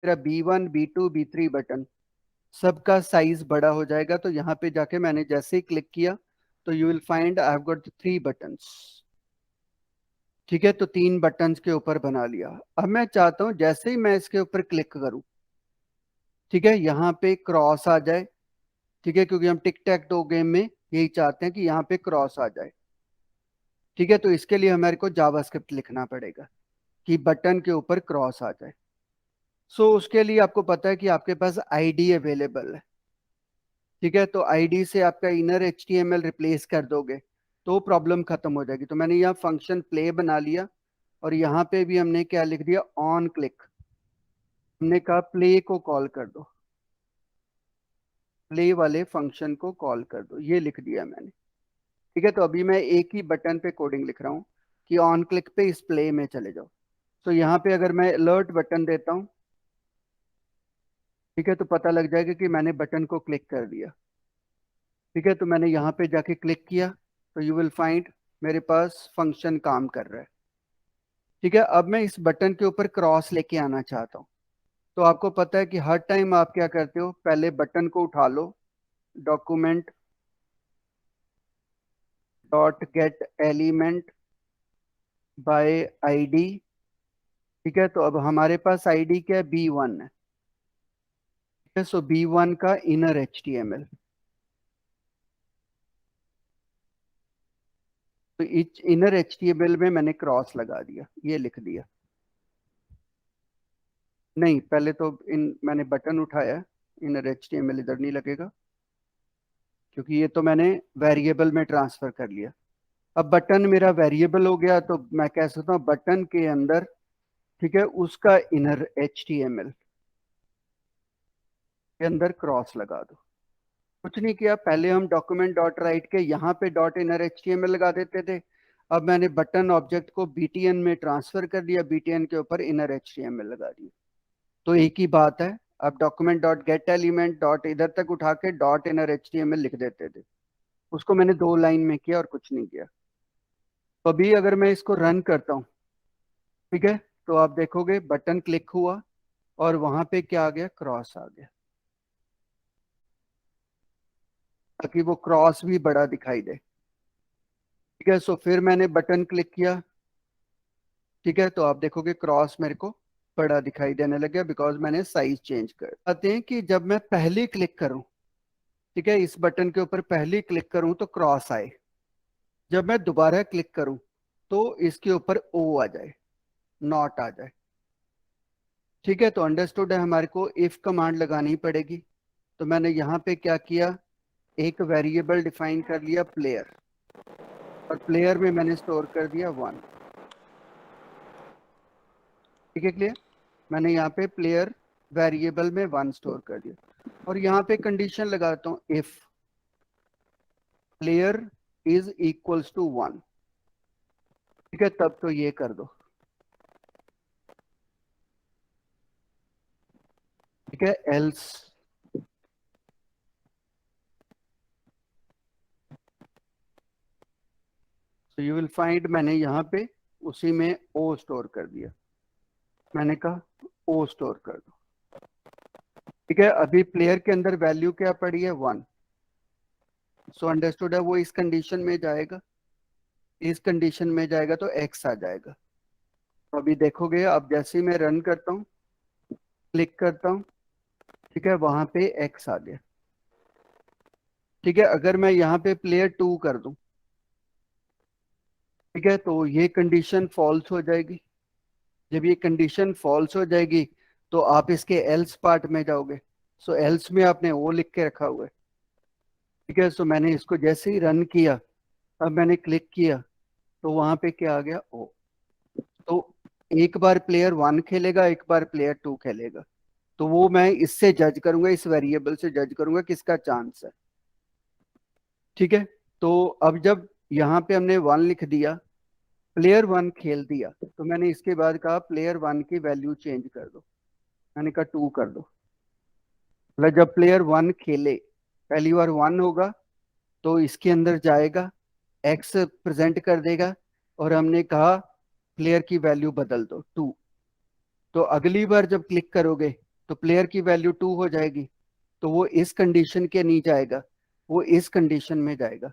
मेरा B1 B2 B3 button सबका size बड़ा हो जाएगा। तो यहाँ पे जाके मैंने जैसे ही क्लिक किया तो you will find I have got 3 buttons. ठीक है, तो 3 बटन्स के ऊपर बना लिया। अब मैं चाहता हूं जैसे ही मैं इसके ऊपर क्लिक करूं, ठीक है, यहाँ पे क्रॉस आ जाए। ठीक है, क्योंकि हम टिक टैक टो गेम में यही चाहते हैं कि यहाँ पे क्रॉस आ जाए। ठीक है, तो इसके लिए हमारे को जावास्क्रिप्ट लिखना पड़ेगा कि बटन के ऊपर क्रॉस आ जाए। सो उसके लिए आपको पता है कि आपके पास आईडी अवेलेबल है। ठीक है, तो आईडी से आपका इनर एचटीएमएल रिप्लेस कर दोगे तो प्रॉब्लम खत्म हो जाएगी। तो मैंने यहाँ फंक्शन प्ले बना लिया और यहाँ पे भी हमने क्या लिख दिया, ऑन क्लिक। हमने कहा प्ले को कॉल कर दो, प्ले वाले फंक्शन को कॉल कर दो, ये लिख दिया मैंने। ठीक है, तो अभी मैं एक ही बटन पे कोडिंग लिख रहा हूँ कि ऑन क्लिक पे इस प्ले में चले जाओ। तो यहाँ पे अगर मैं अलर्ट बटन देता हूँ, ठीक है, तो पता लग जाएगा कि मैंने बटन को क्लिक कर दिया। ठीक है, तो मैंने यहाँ पे जाके क्लिक किया तो यू विल फाइंड मेरे पास फंक्शन काम कर रहा है। ठीक है, अब मैं इस बटन के ऊपर क्रॉस लेके आना चाहता हूँ। तो आपको पता है कि हर टाइम आप क्या करते हो, पहले बटन को उठा लो, document dot get element by ID. ठीक है, तो अब हमारे पास आईडी क्या है, B1 है। ठीक है, सो B1 का इनर एचटीएमएल। तो इनर एचटीएमएल में मैंने क्रॉस लगा दिया, ये लिख दिया। नहीं, पहले तो इन मैंने बटन उठाया, इनर एचटीएमएल इधर नहीं लगेगा क्योंकि ये तो मैंने वेरिएबल में ट्रांसफर कर लिया। अब बटन मेरा वेरिएबल हो गया तो मैं कह सकता हूँ बटन के अंदर, ठीक है, उसका इनर एचटीएमएल के अंदर क्रॉस लगा दो। कुछ नहीं किया, पहले हम डॉक्यूमेंट डॉट राइट के यहाँ पे डॉट इनर एचटीएमएल लगा देते थे। अब मैंने बटन ऑब्जेक्ट को बीटीएन में ट्रांसफर कर दिया, बीटीएन के ऊपर इनर एचटीएमएल लगा दिया। तो एक ही बात है। अब document dot get element dot इधर तक उठा के डॉट इनर एचटीएमएल लिख देते थे, उसको मैंने 2 लाइन में किया और कुछ नहीं किया। तो अभी अगर मैं इसको रन करता हूँ, ठीक है, तो आप देखोगे बटन क्लिक हुआ और वहां पे क्या आ गया, क्रॉस आ गया, ताकि वो क्रॉस भी बड़ा दिखाई दे। ठीक है, सो फिर मैंने बटन क्लिक किया। ठीक है, तो आप देखोगे क्रॉस मेरे को बड़ा दिखाई देने लगा बिकॉज मैंने साइज चेंज कर आते हैं कि जब मैं पहली क्लिक करूं, ठीक है, इस बटन के ऊपर पहली क्लिक करूं तो क्रॉस आए। जब मैं दोबारा क्लिक करूं तो इसके ऊपर ओ आ जाए, नॉट आ जाए। ठीक है, तो अंडरस्टूड है, हमारे को इफ कमांड लगानी पड़ेगी। तो मैंने यहाँ पे क्या किया, एक वेरिएबल डिफाइन कर लिया प्लेयर, और प्लेयर में मैंने स्टोर कर दिया 1। ठीक है, क्लियर। मैंने यहाँ पे प्लेयर वेरिएबल में 1 स्टोर कर दिया और यहाँ पे कंडीशन लगाता हूँ if player is equals to 1। ठीक है, तब तो ये कर दो। ठीक है, एल्स तो यू विल फाइंड मैंने यहाँ पे उसी में ओ स्टोर कर दिया। मैंने कहा ओ स्टोर कर दो। ठीक है, अभी प्लेयर के अंदर वैल्यू क्या पड़ी है, 1। सो अंडरस्टूड है, वो इस कंडीशन में जाएगा, इस कंडीशन में जाएगा तो एक्स आ जाएगा। तो अभी देखोगे, अब जैसे ही मैं रन करता हूँ, क्लिक करता हूँ, ठीक है, वहां पे एक्स आ गया। ठीक है, अगर मैं यहाँ पे प्लेयर 2 कर दूं, ठीक है, तो ये कंडीशन फॉल्स हो जाएगी। जब ये कंडीशन फॉल्स हो जाएगी तो आप इसके एल्स पार्ट में जाओगे। सो एल्स में आपने वो लिख के रखा हुआ है। ठीक है, सो मैंने इसको जैसे ही रन किया, अब मैंने क्लिक किया तो वहां पे क्या आ गया, ओ। तो एक बार प्लेयर 1 खेलेगा, एक बार प्लेयर 2 खेलेगा। तो वो मैं इससे जज करूंगा, इस वेरिएबल से जज करूंगा किसका चांस है। ठीक है, तो अब जब यहाँ पे हमने 1 लिख दिया, प्लेयर 1 खेल दिया, तो मैंने इसके बाद कहा प्लेयर 1 की वैल्यू चेंज कर दो। मैंने कहा 2 कर दो। मतलब जब प्लेयर 1 खेले, पहली बार 1 होगा तो इसके अंदर जाएगा, एक्स प्रेजेंट कर देगा, और हमने कहा प्लेयर की वैल्यू बदल दो 2। तो अगली बार जब क्लिक करोगे तो प्लेयर की वैल्यू 2 हो जाएगी, तो वो इस कंडीशन के नहीं जाएगा, वो इस कंडीशन में जाएगा।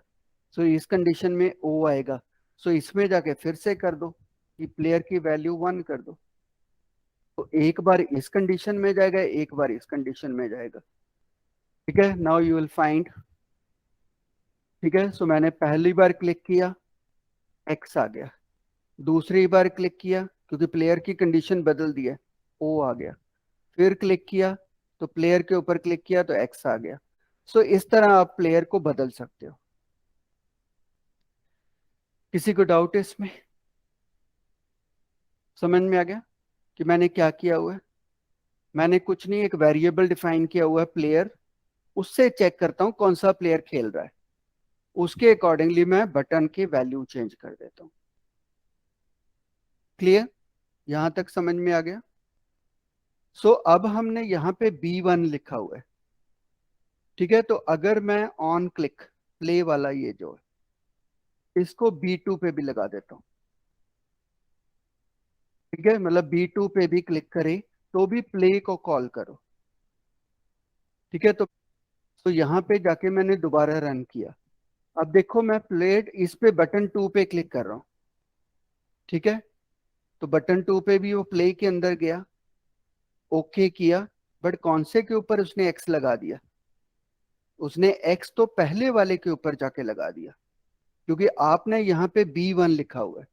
सो इस कंडीशन में ओ आएगा। सो इसमें जाके फिर से कर दो कि प्लेयर की वैल्यू 1 कर दो, तो एक बार इस कंडीशन में जाएगा, एक बार इस कंडीशन में जाएगा। ठीक है, नाउ यू विल फाइंड। ठीक है, सो मैंने पहली बार क्लिक किया, एक्स आ गया। दूसरी बार क्लिक किया, क्योंकि प्लेयर की कंडीशन बदल दी है, ओ आ गया। फिर क्लिक किया, तो प्लेयर के ऊपर क्लिक किया तो एक्स आ गया। सो इस तरह आप प्लेयर को बदल सकते हो। किसी को डाउट है इसमें? समझ में आ गया कि मैंने क्या किया हुआ है? मैंने कुछ नहीं, एक वेरिएबल डिफाइन किया हुआ है प्लेयर, उससे चेक करता हूं कौन सा प्लेयर खेल रहा है, उसके अकॉर्डिंगली मैं बटन की वैल्यू चेंज कर देता हूं। क्लियर? यहां तक समझ में आ गया? सो अब हमने यहाँ पे B1 लिखा हुआ है। ठीक है, तो अगर मैं ऑन क्लिक प्ले वाला ये जो है, इसको B2 पे भी लगा देता हूँ। ठीक है, मतलब B2 पे भी क्लिक करे तो भी प्ले को कॉल करो। ठीक है, तो यहाँ पे जाके मैंने दोबारा रन किया। अब देखो मैं प्लेड इस पे बटन 2 पे क्लिक कर रहा हूँ। ठीक है, तो बटन 2 पे भी वो प्ले के अंदर गया, ओके किया, बट कौन से के ऊपर उसने एक्स लगा दिया? उसने एक्स तो पहले वाले के ऊपर जाके लगा दिया, क्योंकि आपने यहाँ पे B1 लिखा हुआ है।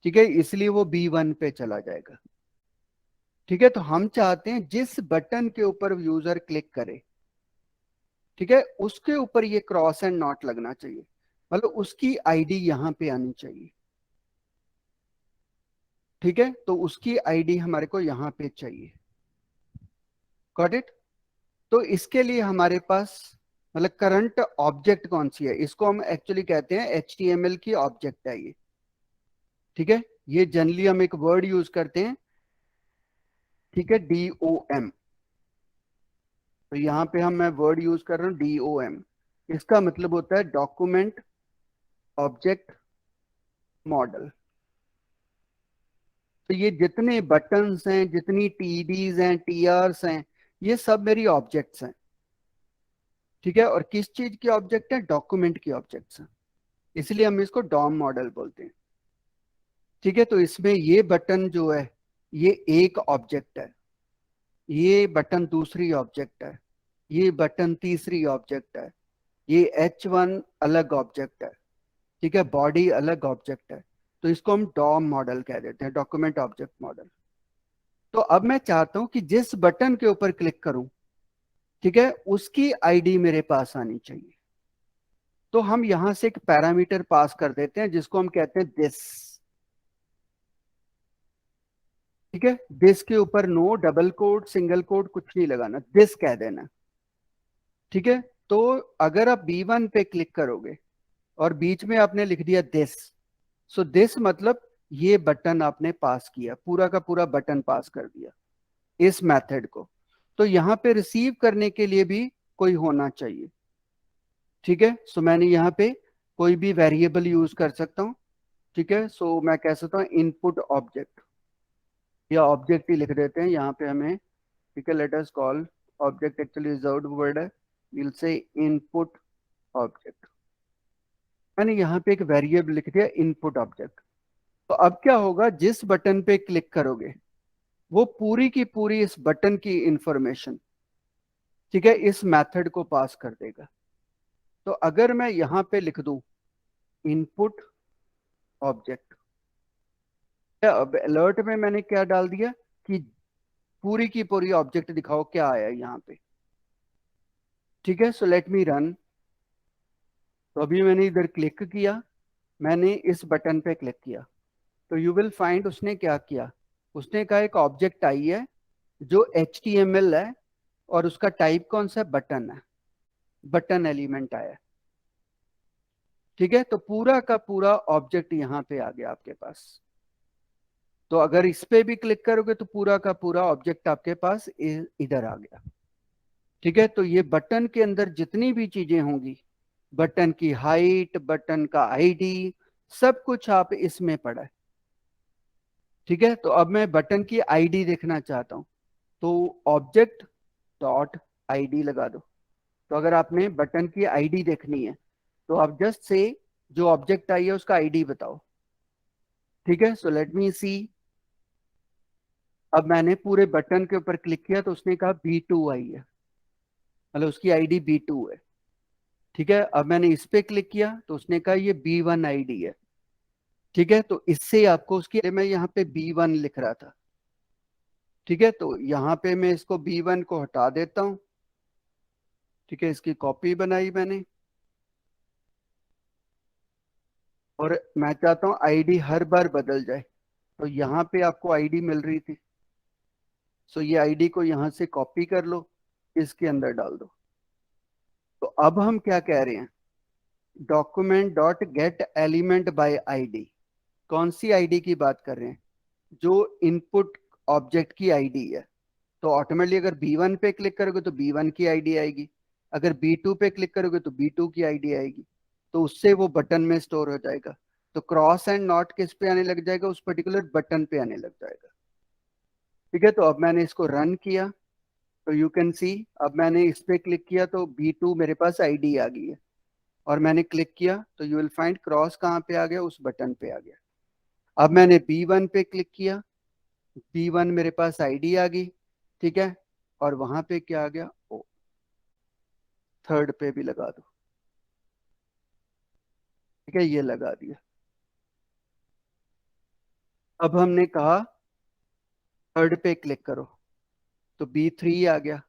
ठीक है, इसलिए वो B1 पे चला जाएगा। ठीक है, तो हम चाहते हैं जिस बटन के ऊपर यूजर क्लिक करे, ठीक है, उसके ऊपर ये क्रॉस एंड नॉट लगना चाहिए, मतलब उसकी आईडी यहां पे आनी चाहिए। ठीक है, तो उसकी आईडी हमारे को यहां पे चाहिए। Got it? तो इसके लिए हमारे पास मतलब करंट ऑब्जेक्ट कौन सी है, इसको हम एक्चुअली कहते हैं HTML की ऑब्जेक्ट है ये। ठीक है, ये जनरली हम एक वर्ड यूज करते हैं। ठीक है, DOM। तो यहाँ पे हम मैं वर्ड यूज कर रहा हूँ DOM। इसका मतलब होता है डॉक्यूमेंट ऑब्जेक्ट मॉडल। तो ये जितने बटन्स हैं, जितनी TDs हैं, TRs हैं, ये सब मेरी ऑब्जेक्ट्स हैं। ठीक है, और किस चीज की ऑब्जेक्ट है? डॉक्यूमेंट की ऑब्जेक्ट्स हैं, इसलिए हम इसको डॉम मॉडल बोलते हैं। ठीक है, तो इसमें ये बटन जो है ये एक ऑब्जेक्ट है, ये बटन दूसरी ऑब्जेक्ट है, ये बटन तीसरी ऑब्जेक्ट है, ये H1 अलग ऑब्जेक्ट है। ठीक है, बॉडी अलग ऑब्जेक्ट है। तो इसको हम डॉम मॉडल कह देते हैं, डॉक्यूमेंट ऑब्जेक्ट मॉडल। तो अब मैं चाहता हूं कि जिस बटन के ऊपर क्लिक करूं, ठीक है, उसकी आईडी मेरे पास आनी चाहिए। तो हम यहां से एक पैरामीटर पास कर देते हैं जिसको हम कहते हैं दिस। ठीक है, दिस के ऊपर no double quote single quote कुछ नहीं लगाना, दिस कह देना। ठीक है, तो अगर आप B1 पे क्लिक करोगे और बीच में आपने लिख दिया दिस, सो दिस मतलब ये बटन आपने पास किया, पूरा का पूरा बटन पास कर दिया इस मेथड को। तो यहां पे रिसीव करने के लिए भी कोई होना चाहिए। ठीक है, सो मैंने यहाँ पे कोई भी वेरिएबल यूज कर सकता हूँ। ठीक है, सो मैं कह सकता हूँ इनपुट ऑब्जेक्ट, या ऑब्जेक्ट ही लिख देते हैं यहाँ पे हमें। ठीक है, let us call object, actually reserved word है, विल से इनपुट ऑब्जेक्ट। मैंने यहाँ पे एक वेरिएबल लिख दिया इनपुट ऑब्जेक्ट। तो अब क्या होगा, जिस बटन पे क्लिक करोगे वो पूरी की पूरी इस बटन की इंफॉर्मेशन, ठीक है, इस मेथड को पास कर देगा। तो अगर मैं यहां पे लिख दूं इनपुट ऑब्जेक्ट, अब अलर्ट में मैंने क्या डाल दिया कि पूरी की पूरी ऑब्जेक्ट दिखाओ क्या आया यहाँ पे। ठीक है, सो लेट मी रन। तो अभी मैंने इधर क्लिक किया, मैंने इस बटन पे क्लिक किया, तो यू विल फाइंड उसने क्या किया। उसने कहा एक ऑब्जेक्ट आई है जो HTML है, और उसका टाइप कौन सा? बटन है, बटन एलिमेंट आया। ठीक है, तो पूरा का पूरा ऑब्जेक्ट यहाँ पे आ गया आपके पास। तो अगर इस पे भी क्लिक करोगे तो पूरा का पूरा ऑब्जेक्ट आपके पास इधर आ गया। ठीक है, तो ये बटन के अंदर जितनी भी चीजें होंगी, बटन की हाइट, बटन का आईडी, सब कुछ आप इसमें पड़ा है। ठीक है, तो अब मैं बटन की आईडी देखना चाहता हूं, तो ऑब्जेक्ट डॉट आईडी लगा दो। तो अगर आपने बटन की आईडी देखनी है तो आप जस्ट से जो ऑब्जेक्ट आई है उसका आईडी बताओ। ठीक है, सो लेट मी सी। अब मैंने पूरे बटन के ऊपर क्लिक किया तो उसने कहा B2 आई है, मतलब उसकी आईडी B2 है। ठीक है, अब मैंने इस पे क्लिक किया तो उसने कहा ये B1 आईडी है। ठीक है, तो इससे आपको उसकी, मैं यहाँ पे B1 लिख रहा था। ठीक है, तो यहाँ पे मैं इसको B1 को हटा देता हूँ। ठीक है, इसकी कॉपी बनाई मैंने और मैं चाहता हूँ आईडी हर बार बदल जाए। तो यहाँ पे आपको आईडी मिल रही थी, सो ये आईडी को यहाँ से कॉपी कर लो, इसके अंदर डाल दो। तो अब हम क्या कह रहे हैं, document dot get element by ID. कौन सी आईडी की बात कर रहे हैं, जो इनपुट ऑब्जेक्ट की आईडी है। तो ऑटोमेटिकली अगर B1 पे क्लिक करोगे तो B1 की आईडी आएगी, अगर B2 पे क्लिक करोगे तो B2 की आईडी आएगी। तो उससे वो बटन में स्टोर हो जाएगा। तो क्रॉस एंड नॉट किस पे आने लग जाएगा, उस पर्टिकुलर बटन पे आने लग जाएगा। ठीक है, तो अब मैंने इसको रन किया तो यू कैन सी, अब मैंने इस पे क्लिक किया तो B2 मेरे पास आईडी आ गई है। और मैंने क्लिक किया तो यू विल फाइंड क्रॉस कहाँ पे आ गया, उस बटन पे आ गया। अब मैंने B1 पे क्लिक किया, B1 मेरे पास आईडी आ गई। ठीक है, और वहां पे क्या आ गया, ओ, थर्ड पे भी लगा दो। ठीक है, ये लगा दिया। अब हमने कहा थर्ड पे क्लिक करो तो B3 आ गया।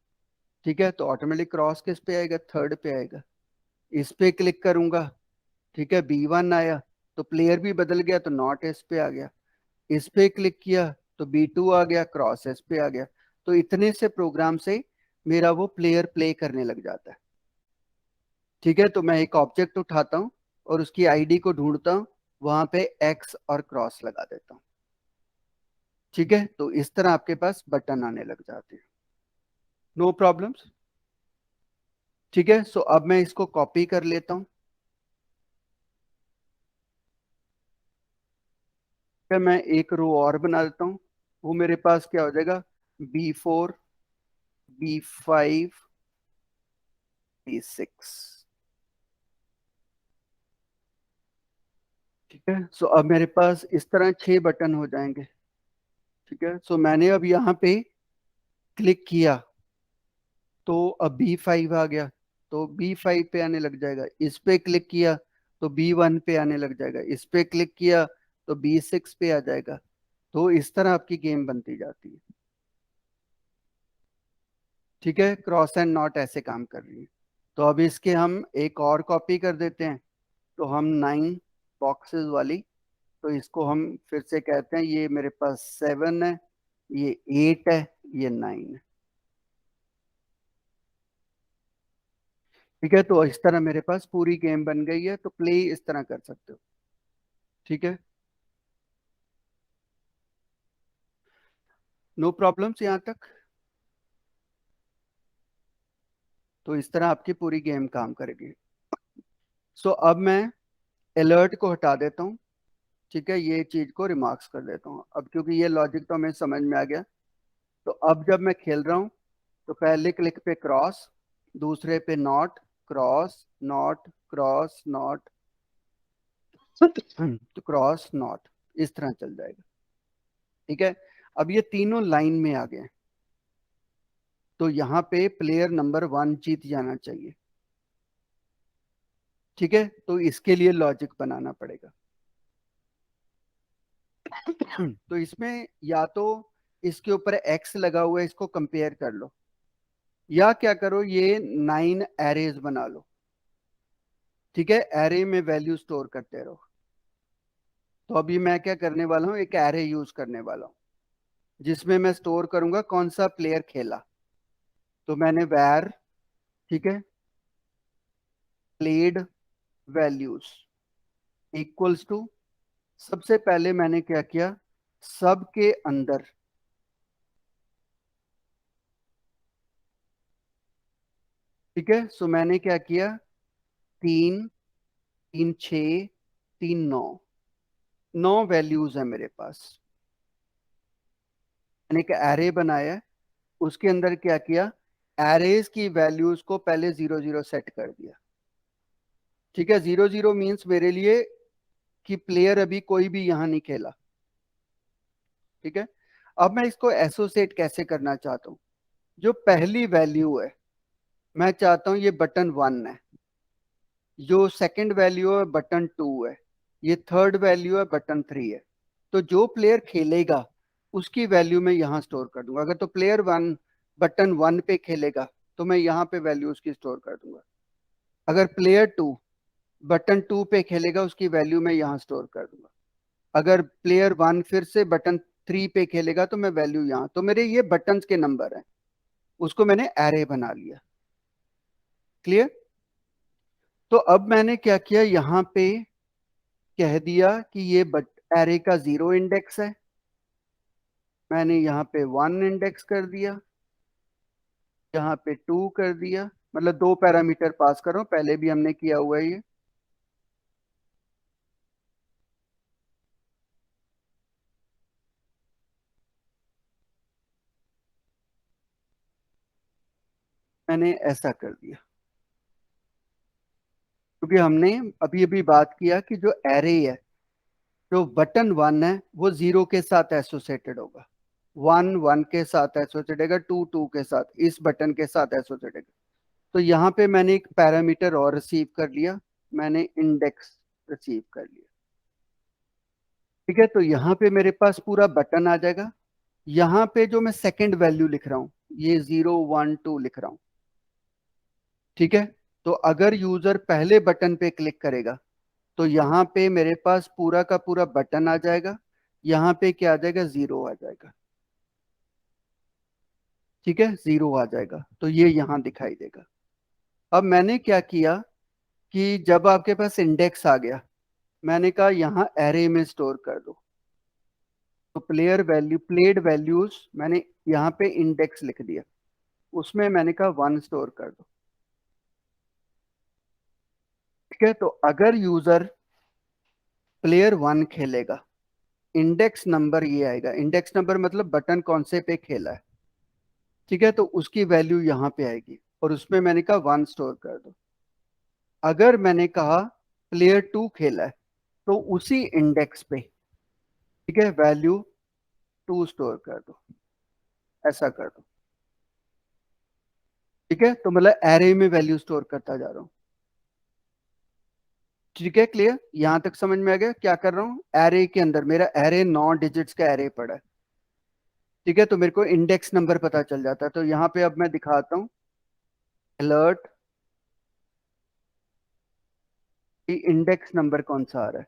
ठीक है, तो ऑटोमेटिक क्रॉस किस पे आएगा, थर्ड पे आएगा। इस पे क्लिक करूंगा, ठीक है, B1 आया तो प्लेयर भी बदल गया तो नॉट एस पे आ गया। इस पे क्लिक किया तो B2 आ गया, क्रॉस एस पे आ गया। तो इतने से प्रोग्राम से मेरा वो प्लेयर प्ले करने लग जाता है। ठीक है, तो मैं एक ऑब्जेक्ट उठाता हूँ और उसकी आईडी को ढूंढता हूँ, वहां पे एक्स और क्रॉस लगा देता हूँ। ठीक है, तो इस तरह आपके पास बटन आने लग जाते हैं, नो प्रॉब्लम्स। ठीक है, सो अब मैं इसको कॉपी कर लेता हूँ। फिर मैं एक रो और बना देता हूँ, वो मेरे पास क्या हो जाएगा, B4, B5, B6। ठीक है, सो अब मेरे पास इस तरह 6 बटन हो जाएंगे। ठीक है, सो मैंने अब यहाँ पे क्लिक किया तो अब B5 आ गया, तो B5 पे आने लग जाएगा। इस पे क्लिक किया तो B1 पे आने लग जाएगा। इस पे क्लिक किया तो B6 पे आ जाएगा। तो इस तरह आपकी गेम बनती जाती है। ठीक है, क्रॉस एंड नॉट ऐसे काम कर रही है। तो अब इसके हम एक और कॉपी कर देते हैं। तो हम 9 बॉक्सेस वाली, तो इसको हम फिर से कहते हैं, ये मेरे पास 7 है, ये 8 है, ये 9 है। ठीक है, तो इस तरह मेरे पास पूरी गेम बन गई है। तो प्ले इस तरह कर सकते हो। ठीक है, नो प्रॉब्लम्स यहाँ तक। तो इस तरह आपकी पूरी गेम काम करेगी। सो अब मैं अलर्ट को हटा देता हूँ। ठीक है, ये चीज को रिमार्क्स कर देता हूँ अब, क्योंकि ये लॉजिक तो हमें समझ में आ गया। तो अब जब मैं खेल रहा हूँ तो पहले क्लिक पे क्रॉस, दूसरे पे not, cross not, cross not, तो क्रॉस नॉट, इस तरह चल जाएगा। ठीक है, अब ये तीनों लाइन में आ गए, तो यहाँ पे प्लेयर नंबर 1 जीत जाना चाहिए। ठीक है, तो इसके लिए लॉजिक बनाना पड़ेगा। तो इसमें या तो इसके ऊपर एक्स लगा हुआ है, इसको कंपेयर कर लो, या क्या करो, ये 9 एरेज बना लो। ठीक है, एरे में वैल्यू स्टोर करते रहो। तो अभी मैं क्या करने वाला हूँ, एक एरे यूज करने वाला हूँ जिसमें मैं स्टोर करूंगा कौन सा प्लेयर खेला। तो मैंने वैर, ठीक है, प्लेड वैल्यूज इक्वल्स टू, सबसे पहले मैंने क्या किया, सब के अंदर, ठीक है, सो मैंने क्या किया, 3, 3, 6, 3, 9, 9 वैल्यूज है मेरे पास। मैंने एक एरे बनाया है, उसके अंदर क्या किया, एरेज की वैल्यूज को पहले 0 0 सेट कर दिया। ठीक है, 0 0 मीन्स मेरे लिए कि प्लेयर अभी कोई भी यहां नहीं खेला। ठीक है, अब मैं इसको एसोसिएट कैसे करना चाहता हूं। जो पहली वैल्यू है मैं चाहता हूं ये बटन 1 है, जो सेकंड वैल्यू है बटन 2 है, ये थर्ड वैल्यू है बटन 3 है। तो जो प्लेयर खेलेगा उसकी वैल्यू मैं यहाँ स्टोर कर दूंगा। अगर तो प्लेयर 1 बटन 1 पे खेलेगा तो मैं यहाँ पे वैल्यू उसकी स्टोर कर दूंगा। अगर प्लेयर 2 बटन 2 पे खेलेगा उसकी वैल्यू मैं यहाँ स्टोर कर दूंगा। अगर प्लेयर 1 फिर से बटन 3 पे खेलेगा तो मैं वैल्यू यहाँ, तो मेरे ये बटन्स के नंबर हैं, उसको मैंने एरे बना लिया। क्लियर। तो अब मैंने क्या किया, यहाँ पे कह दिया कि ये एरे का 0 इंडेक्स है, मैंने यहाँ पे 1 इंडेक्स कर दिया, यहाँ पे 2 कर दिया, मतलब 2 पैरामीटर पास कर रहा हूँ, पहले भी हमने किया हुआ है ये। मैंने ऐसा कर दिया क्योंकि हमने अभी अभी बात किया कि जो एरे है, जो बटन 1 है वो 0 के साथ एसोसिएटेड होगा, 1 1 के साथ एसोसिएटेड होगा, 2 2 के साथ, इस बटन के साथ एसोसिएटेड। तो यहाँ पे मैंने एक पैरामीटर और रिसीव कर लिया, मैंने इंडेक्स रिसीव कर लिया। ठीक है, तो यहाँ पे मेरे पास पूरा बटन आ जाएगा। यहाँ पे जो मैं सेकंड वैल्यू लिख रहा हूँ ये 0 1 2 लिख रहा हूँ। ठीक है, तो अगर यूजर पहले बटन पे क्लिक करेगा तो यहाँ पे मेरे पास पूरा का पूरा बटन आ जाएगा, यहाँ पे क्या आ जाएगा, 0 आ जाएगा। ठीक है, 0 आ जाएगा, तो ये यहाँ दिखाई देगा। अब मैंने क्या किया कि जब आपके पास इंडेक्स आ गया, मैंने कहा यहाँ एरे में स्टोर कर दो। तो प्लेयर वैल्यू प्लेड वैल्यूज मैंने यहाँ पे इंडेक्स लिख दिया, उसमें मैंने कहा 1 स्टोर कर दो। ठीक है, तो अगर यूजर प्लेयर 1 खेलेगा, इंडेक्स नंबर ये आएगा, इंडेक्स नंबर मतलब बटन कौन से पे खेला है। ठीक है, तो उसकी वैल्यू यहाँ पे आएगी और उसमें मैंने कहा 1 स्टोर कर दो। अगर मैंने कहा प्लेयर 2 खेला है तो उसी इंडेक्स पे, ठीक है, वैल्यू 2 स्टोर कर दो, ऐसा कर दो। ठीक है, तो मतलब एरे में वैल्यू स्टोर करता जा रहा हूँ। ठीक है, क्लियर, यहां तक समझ में आ गया क्या कर रहा हूँ। एरे के अंदर मेरा एरे 9 डिजिट्स का एरे पड़ा है। ठीक है, तो मेरे को इंडेक्स नंबर पता चल जाता है, तो यहाँ पे अब मैं दिखाता हूँ अलर्ट कि इंडेक्स नंबर कौन सा आ रहा है।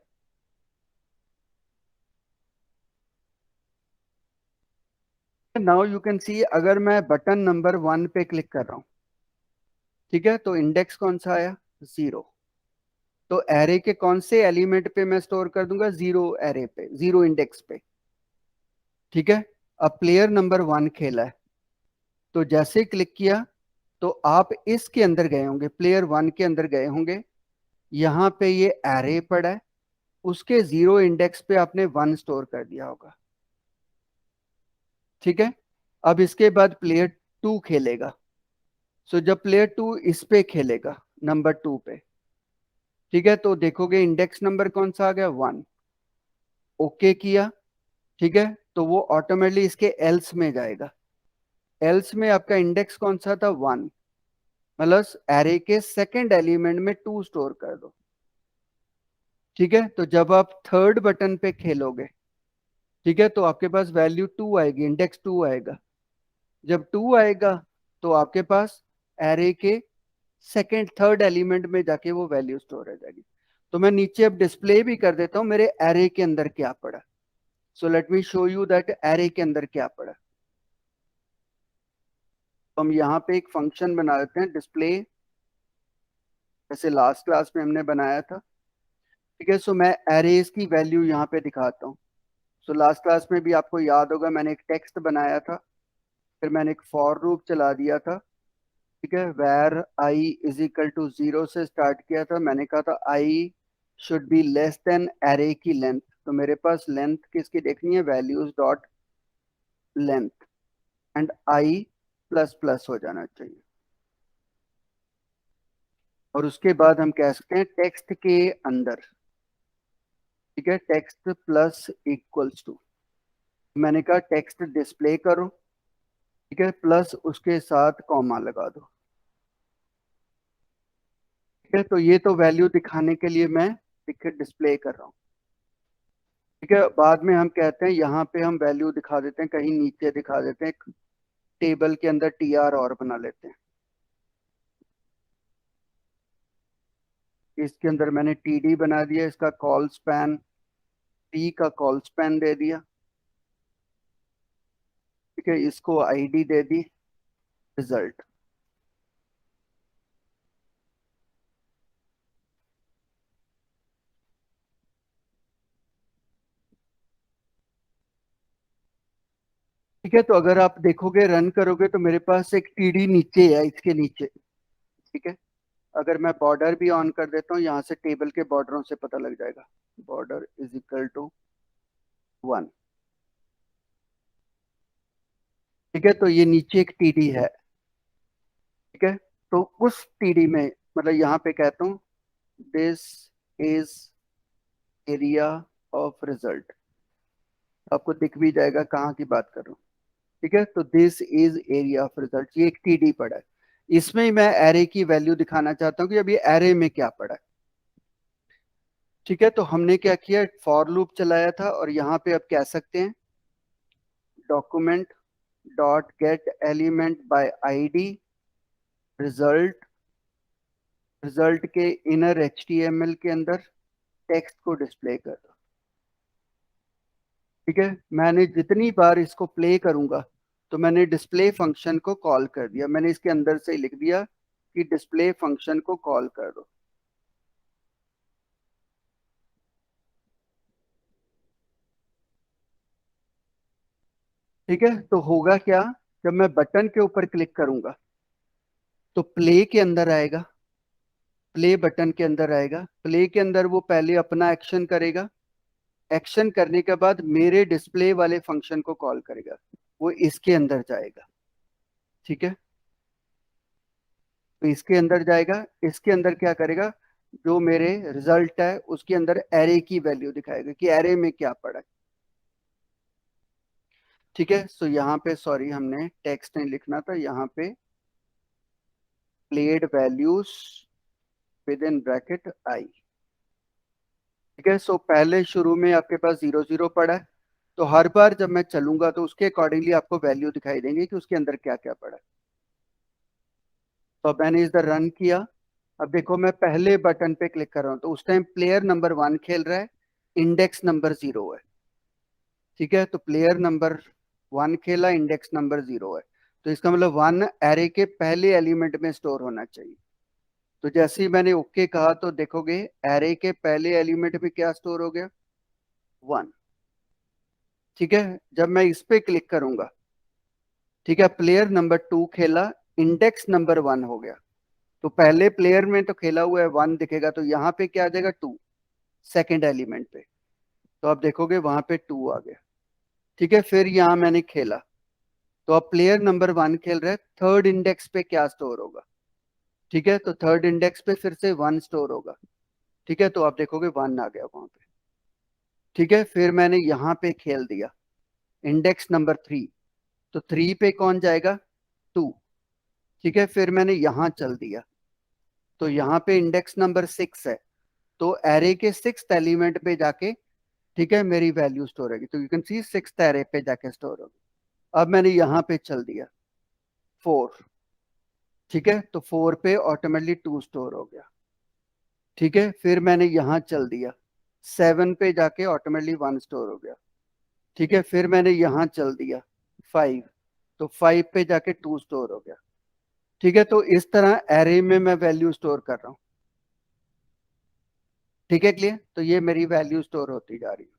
नाउ यू कैन सी, अगर मैं बटन नंबर 1 पे क्लिक कर रहा हूँ, ठीक है, तो इंडेक्स कौन सा आया, 0। तो एरे के कौन से एलिमेंट पे मैं स्टोर कर दूंगा, 0 एरे पे, 0 इंडेक्स पे। ठीक है, अब प्लेयर नंबर 1 खेला है, तो जैसे क्लिक किया तो आप इसके अंदर गए होंगे, प्लेयर 1 के अंदर गए होंगे, यहाँ पे ये एरे पड़ा है, उसके 0 इंडेक्स पे आपने 1 स्टोर कर दिया होगा। ठीक है, अब इसके बाद प्लेयर 2 खेलेगा, सो जब प्लेयर 2 इस पे खेलेगा नंबर 2 पे, ठीक है, तो देखोगे इंडेक्स नंबर कौन सा आ गया, 1। ओके किया, ठीक है, तो वो ऑटोमेटिकली इसके एल्स में जाएगा। एल्स में आपका इंडेक्स कौन सा था, 1, मतलब एरे के सेकंड एलिमेंट में 2 स्टोर कर दो। ठीक है, तो जब आप थर्ड बटन पे खेलोगे, ठीक है, तो आपके पास वैल्यू 2 आएगी, इंडेक्स 2 आएगा। जब 2 आएगा तो आपके पास एरे के सेकंड थर्ड एलिमेंट में जाके वो वैल्यू स्टोर हो जाएगी। तो मैं नीचे अब डिस्प्ले भी कर देता हूँ मेरे एरे के अंदर क्या पड़ा। So let me show you that array के अंदर क्या पड़ा। तो हम यहाँ पे एक फंक्शन बना देते हैं डिस्प्ले, जैसे लास्ट क्लास में हमने बनाया था। ठीक है, सो मैं एरेज की वैल्यू यहाँ पे दिखाता हूँ। सो लास्ट क्लास में भी आपको याद होगा मैंने एक टेक्स्ट बनाया था, फिर मैंने एक फॉर लूप चला दिया था। ठीक है, where I is equal to 0 से स्टार्ट किया था, मैंने कहा था I should be less than array की लेंथ। तो मेरे पास लेंथ किसकी देखनी है, values dot length, and I plus plus हो जाना चाहिए। और उसके बाद हम कह सकते हैं टेक्स्ट के अंदर, ठीक है, टेक्स्ट प्लस इक्वल्स टू, मैंने कहा टेक्स्ट डिस्प्ले करो, ठीक है, प्लस उसके साथ कॉमा लगा दो। ठीक है, तो ये तो वैल्यू दिखाने के लिए मैं डिस्प्ले कर रहा हूँ। ठीक है, बाद में हम कहते हैं यहाँ पे हम वैल्यू दिखा देते हैं, कहीं नीचे दिखा देते हैं, टेबल के अंदर टीआर और बना लेते हैं। इसके अंदर मैंने टीडी बना दिया, इसका कॉल स्पैन, टी का कॉल स्पैन दे दिया। ठीक है, इसको आईडी दे दी, रिजल्ट। ठीक है, तो अगर आप देखोगे रन करोगे तो मेरे पास एक टीडी नीचे है, इसके नीचे। ठीक है, अगर मैं बॉर्डर भी ऑन कर देता हूँ, यहाँ से टेबल के बॉर्डरों से पता लग जाएगा, बॉर्डर इज इक्वल टू 1। ठीक है, तो ये नीचे एक टीडी है। ठीक है, तो उस टीडी में, मतलब यहाँ पे कहता हूँ this is area of result, आपको दिख भी जाएगा कहाँ की बात कर रहा हूँ। ठीक है, तो this is area of result, ये एक टीडी पड़ा है। इसमें मैं एरे की वैल्यू दिखाना चाहता हूँ कि अब ये एरे में क्या पड़ा है। ठीक है, तो हमने क्या किया, फॉर लूप चलाया था, और यहाँ पे अब कह सकते हैं document dot get element by ID result, result के इनर एचटीएमएल के अंदर टेक्स्ट को डिस्प्ले कर दो। ठीक है, मैंने जितनी बार इसको प्ले करूंगा तो मैंने डिस्प्ले फंक्शन को कॉल कर दिया, मैंने इसके अंदर से ही लिख दिया कि डिस्प्ले फंक्शन को कॉल कर दो। ठीक है, तो होगा क्या, जब मैं बटन के ऊपर क्लिक करूंगा तो प्ले के अंदर आएगा, प्ले बटन के अंदर आएगा, प्ले के अंदर वो पहले अपना एक्शन करेगा, एक्शन करने के बाद मेरे डिस्प्ले वाले फंक्शन को कॉल करेगा, वो इसके अंदर जाएगा। ठीक है, तो इसके अंदर जाएगा, इसके अंदर क्या करेगा, जो मेरे रिजल्ट है उसके अंदर एरे की वैल्यू दिखाएगा कि एरे में क्या पड़ा है। ठीक है, सो यहाँ पे सॉरी हमने टेक्स्ट नहीं लिखना था, यहाँ पे played values within bracket आई। ठीक है, सो पहले शुरू में आपके पास 0 0 पड़ा है, तो हर बार जब मैं चलूंगा तो उसके अकॉर्डिंगली आपको वैल्यू दिखाई देंगे कि उसके अंदर क्या क्या पड़ा है। तो अब मैंने इधर रन किया, अब देखो मैं पहले बटन पे क्लिक कर रहा हूँ तो उस टाइम प्लेयर नंबर 1 खेल रहा है, इंडेक्स नंबर 0 है। ठीक है, तो प्लेयर नंबर 1 खेला, इंडेक्स नंबर 0 है, तो इसका मतलब 1 एरे के पहले एलिमेंट में स्टोर होना चाहिए। तो जैसे ही मैंने ओके कहा तो देखोगे एरे के पहले एलिमेंट में क्या स्टोर हो गया, 1। ठीक है, जब मैं इस पे क्लिक करूंगा, ठीक है, प्लेयर नंबर 2 खेला, इंडेक्स नंबर 1 हो गया, तो पहले प्लेयर में तो खेला हुआ है 1 दिखेगा, तो यहाँ पे क्या आ जाएगा 2, सेकेंड एलिमेंट पे, तो आप देखोगे वहां पे 2 आ गया। ठीक है, फिर यहाँ मैंने खेला, तो अब प्लेयर नंबर 1 खेल रहा है, थर्ड इंडेक्स पे क्या स्टोर होगा। ठीक है, तो थर्ड इंडेक्स पे फिर से 1 स्टोर होगा। ठीक है, तो आप देखोगे 1 आ गया वहां पे। ठीक है, फिर मैंने यहाँ पे खेल दिया, इंडेक्स नंबर 3, तो 3 पे कौन जाएगा, 2। ठीक है, फिर मैंने यहाँ चल दिया, तो यहाँ पे इंडेक्स नंबर 6 है, तो एरे के 6th एलिमेंट पे जाके, ठीक है, मेरी वैल्यू स्टोर होगी, तो you can see 6th array पे जाके स्टोर होगी। अब मैंने यहाँ पे चल दिया 4, ठीक है, तो 4 पे ऑटोमेटिकली 2 स्टोर हो गया। ठीक है, फिर मैंने यहाँ चल दिया, 7 पे जाके ऑटोमेटिकली 1 स्टोर हो गया। ठीक है, फिर मैंने यहाँ चल दिया 5, तो 5 पे जाके 2 स्टोर हो गया। ठीक है, तो इस तरह एरे में मैं वैल्यू स्टोर कर रहा हूँ। ठीक है, क्लियर, तो ये मेरी वैल्यू स्टोर होती जा रही है।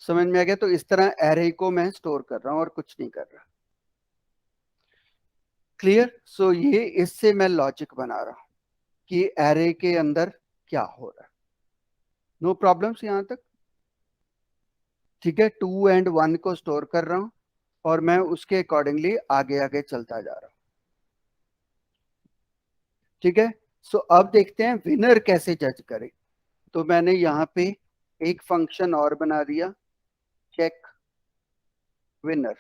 समझ में आ गया, तो इस तरह एरे को मैं स्टोर कर रहा हूँ और कुछ नहीं कर रहा। क्लियर, सो ये इससे मैं लॉजिक बना रहा हूँ कि एरे के अंदर क्या हो रहा है। नो प्रॉब्लम्स यहाँ तक। ठीक है, 2 और 1 को स्टोर कर रहा हूँ, और मैं उसके अकॉर्डिंगली आगे आगे चलता जा रहा हूं। ठीक है। सो अब देखते हैं विनर कैसे जज करें। तो मैंने यहाँ पे एक फंक्शन और बना दिया, चेक विनर।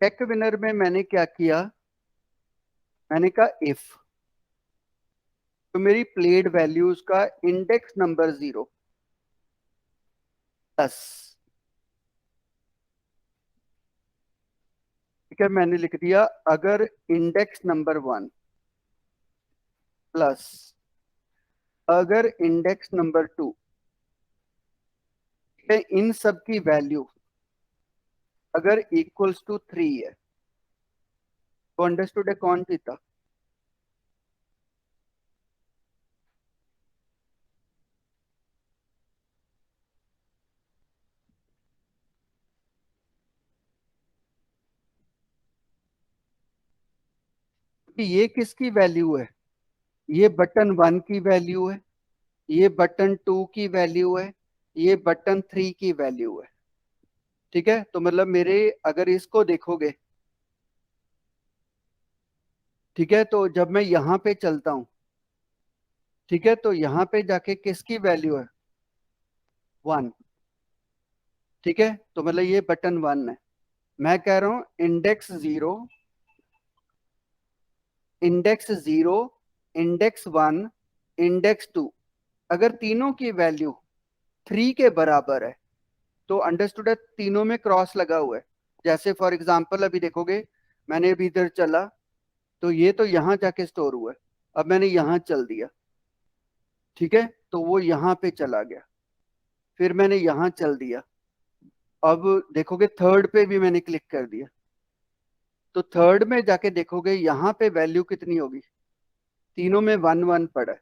चेक विनर में मैंने क्या किया, मैंने कहा इफ, तो मेरी प्लेड वैल्यूज का इंडेक्स नंबर 0 प्लस, ठीक है, मैंने लिख दिया अगर इंडेक्स नंबर 1 प्लस अगर इंडेक्स नंबर 2, ठीक है, इन सब की वैल्यू अगर इक्वल्स टू 3 है, तो अंडरस्टूड है कौन जीता। कि ये किसकी वैल्यू है, ये बटन 1 की वैल्यू है, ये बटन 2 की वैल्यू है, ये बटन 3 की वैल्यू है। ठीक है, तो मतलब मेरे अगर इसको देखोगे, ठीक है, तो जब मैं यहाँ पे चलता हूँ, ठीक है, तो यहाँ पे जाके किसकी वैल्यू है, 1। ठीक है, तो मतलब ये बटन 1 है। मैं कह रहा हूँ इंडेक्स 0 इंडेक्स 1 इंडेक्स 2, अगर तीनों की वैल्यू 3 के बराबर है, तो अंडरस्टूड है तीनों में क्रॉस लगा हुआ है। जैसे फॉर एग्जांपल अभी देखोगे, मैंने अभी इधर चला, तो ये तो यहाँ जाके स्टोर हुआ है। अब मैंने यहाँ चल दिया, ठीक है, तो वो यहाँ पे चला गया। फिर मैंने यहाँ चल दिया, अब देखोगे थर्ड पे भी मैंने क्लिक कर दिया, तो थर्ड में जाके देखोगे यहाँ पे वैल्यू कितनी होगी, तीनों में 1 1 पड़ा है।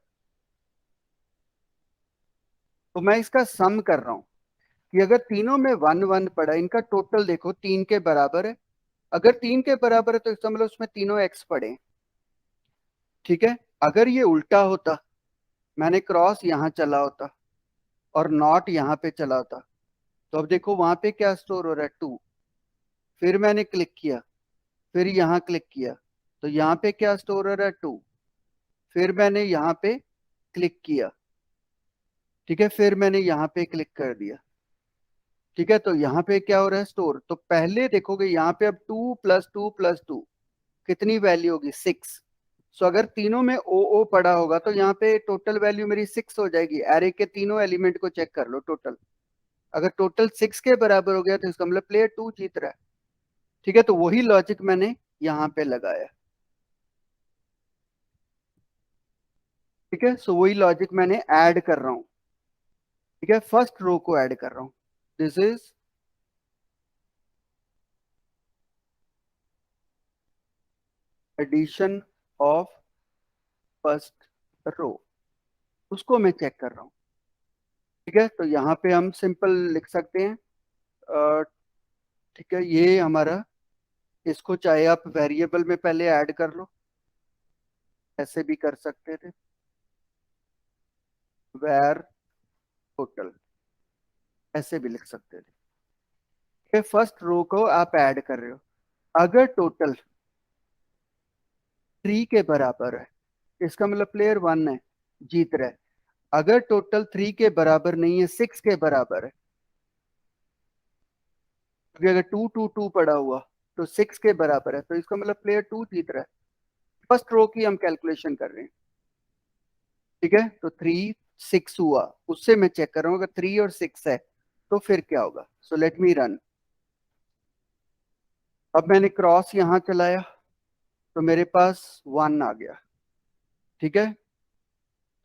तो मैं इसका सम कर रहा हूँ कि अगर तीनों में 1 1 पड़ा है, इनका टोटल देखो 3 के बराबर है। अगर 3 के बराबर है तो इसका मतलब उसमें तीनों एक्स पड़े हैं। ठीक है, अगर ये उल्टा होता, मैंने क्रॉस यहाँ चला होता और नॉट यहाँ पे चला होता, तो अब देखो वहां पे क्या स्टोर हो रहा है, 2। फिर मैंने क्लिक किया, फिर यहाँ क्लिक किया, तो यहाँ पे क्या स्टोर हो रहा है, 2। फिर मैंने यहाँ पे क्लिक किया, ठीक है, फिर मैंने यहाँ पे क्लिक कर दिया, ठीक है, तो यहाँ पे क्या हो रहा है, स्टोर। तो पहले देखोगे यहाँ पे अब 2 + 2 + 2 कितनी वैल्यू होगी, 6। सो अगर तीनों में ओ ओ पड़ा होगा तो यहाँ पे टोटल वैल्यू मेरी 6 हो जाएगी। एरे के तीनों एलिमेंट को चेक कर लो टोटल, अगर टोटल 6 के बराबर हो गया तो इसका मतलब प्लेयर 2 जीत रहा है। ठीक है, तो वही लॉजिक मैंने यहाँ पे लगाया। ठीक है, सो वही लॉजिक मैंने ऐड कर रहा हूँ। ठीक है, फर्स्ट रो को ऐड कर रहा हूँ, this is addition of first row, उसको मैं चेक कर रहा हूँ। ठीक है, तो यहाँ पे हम सिंपल लिख सकते हैं, अ, ठीक है, ये हमारा, इसको चाहे आप वेरिएबल में पहले ऐड कर लो, ऐसे भी कर सकते थे, वेर टोटल, ऐसे भी लिख सकते थे। ठीक है, फर्स्ट रो को आप ऐड कर रहे हो, अगर टोटल 3 के बराबर है, इसका मतलब प्लेयर 1 है, जीत रहा है। अगर टोटल 3 के बराबर नहीं है, 6 के बराबर है, क्योंकि अगर 2 2 2 पड़ा हुआ तो 6 के बराबर है, तो इसका मतलब प्लेयर 2 जीत रहा है। फर्स्ट रो की हम कैलकुलेशन कर रहे हैं। ठीक है, तो 3 6 हुआ, उससे मैं चेक कर रहा हूँ अगर 3 और 6 है तो फिर क्या होगा। So let me run. अब मैंने क्रॉस यहाँ चलाया, तो मेरे पास 1 आ गया। ठीक है,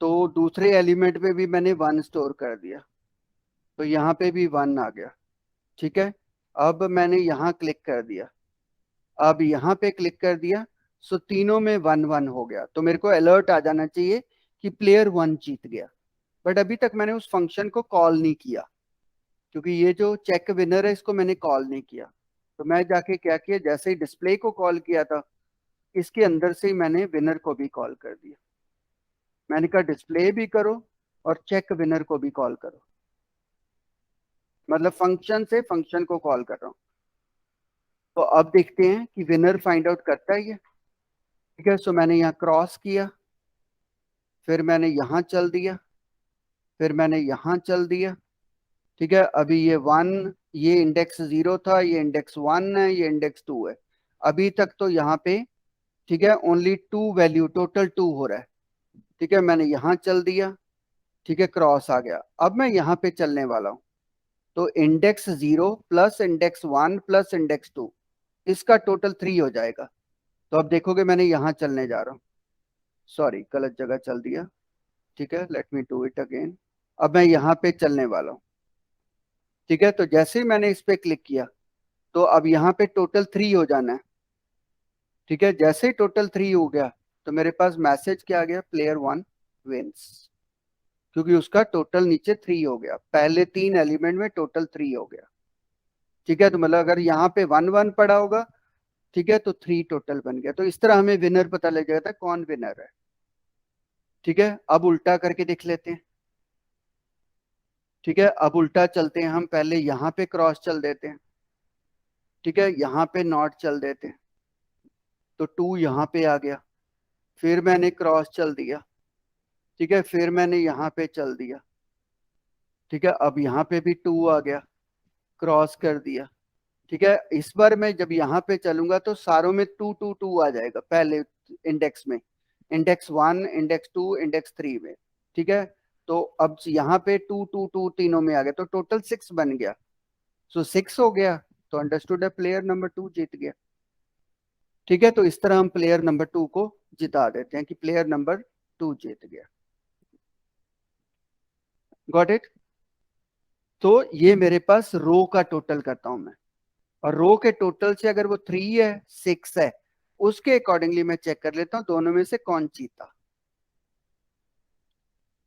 तो दूसरे एलिमेंट पे भी मैंने 1 स्टोर कर दिया, तो यहाँ पे भी 1 आ गया। ठीक है, अब मैंने यहाँ क्लिक कर दिया, अब यहाँ पे क्लिक कर दिया, सो तीनों में 1 1 हो गया, तो मेरे को अलर्ट आ जाना चाहिए कि प्लेयर 1 जीत गया। बट अभी तक मैंने उस फंक्शन को कॉल नहीं किया, क्योंकि ये जो चेक विनर है इसको मैंने कॉल नहीं किया। तो मैं जाके क्या किया, जैसे ही डिस्प्ले को कॉल किया था, इसके अंदर से ही मैंने विनर को भी कॉल कर दिया। मैंने कहा डिस्प्ले भी करो, और चेक विनर को भी कॉल करो, मतलब फंक्शन से फंक्शन को कॉल कर रहा हूँ। तो अब देखते हैं कि विनर फाइंड आउट करता है ये। ठीक है, सो मैंने यहाँ क्रॉस किया, फिर मैंने यहाँ चल दिया, फिर मैंने यहाँ चल दिया। ठीक है, अभी ये 1, ये इंडेक्स 0 था, ये इंडेक्स 1 है, ये इंडेक्स 2 है। अभी तक तो यहाँ पे ठीक है ओनली 2 वैल्यू, टोटल 2 हो रहा है। ठीक है, मैंने यहाँ चल दिया, ठीक है क्रॉस आ गया। अब मैं यहाँ पे चलने वाला हूँ, तो index 0 plus index 1 plus index 2, इसका टोटल 3 हो जाएगा। तो अब देखोगे मैंने यहाँ चलने जा रहा हूँ, सॉरी गलत जगह चल दिया। ठीक है, let me do it again. अब मैं यहाँ पे चलने वाला हूँ। ठीक है, तो जैसे ही मैंने इस पे क्लिक किया, तो अब यहाँ पे टोटल 3 हो जाना है। ठीक है, जैसे ही टोटल 3 हो गया, तो मेरे पास मैसेज क्या आ गया, प्लेयर 1 विंस, क्योंकि उसका टोटल नीचे 3 हो गया, पहले 3 एलिमेंट में टोटल 3 हो गया। ठीक है, तो मतलब अगर यहाँ पे 1 1 पड़ा होगा, ठीक है, तो 3 टोटल बन गया। तो इस तरह हमें विनर पता लग जाता है कौन विनर है। ठीक है, अब उल्टा करके देख लेते हैं। ठीक है, अब उल्टा चलते हैं, हम पहले यहाँ पे क्रॉस चल देते हैं। ठीक है, यहाँ पे नॉट चल देते हैं, तो 2 यहाँ पे आ गया, फिर मैंने क्रॉस चल दिया। ठीक है, फिर मैंने यहाँ पे चल दिया। ठीक है, अब यहाँ पे भी 2 आ गया, क्रॉस कर दिया। ठीक है, इस बार मैं जब यहाँ पे चलूंगा तो सारों में 2 2 2 आ जाएगा, पहले इंडेक्स में, इंडेक्स 1 इंडेक्स 2 इंडेक्स 3 में। ठीक है, तो अब यहाँ पे 2 2 2 तीनों में आ गया, तो टोटल 6 बन गया। सो 6 हो गया, तो अंडरस्टूड है प्लेयर नंबर 2 जीत गया। ठीक है, तो इस तरह हम प्लेयर नंबर 2 को जिता देते हैं कि प्लेयर नंबर 2 जीत गया। Got it. तो ये मेरे पास रो का टोटल करता हूं मैं, और रो के टोटल से अगर वो 3 है 6 है, उसके अकॉर्डिंगली मैं चेक कर लेता हूं दोनों में से कौन जीता।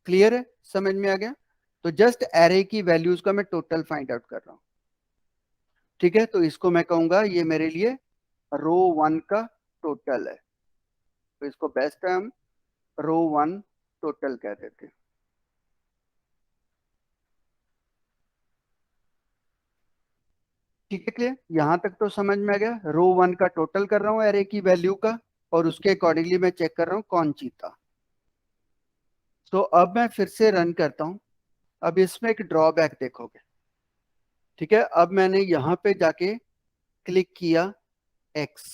क्लियर है, समझ में आ गया। तो जस्ट एरे की वैल्यूज का मैं टोटल फाइंड आउट कर रहा हूं। ठीक है, तो इसको मैं कहूंगा ये मेरे लिए रो 1 का टोटल है, तो इसको बेस्ट है हम रो 1 टोटल कह देते हैं। ठीक है, क्लियर, यहां तक तो समझ में आ गया। रो 1 का टोटल कर रहा हूं एरे की वैल्यू का, और उसके अकॉर्डिंगली मैं चेक कर रहा हूं कौन जीता। तो अब मैं फिर से रन करता हूं। अब इसमें एक ड्रॉबैक देखोगे। ठीक है, अब मैंने यहां पे जाके क्लिक किया एक्स,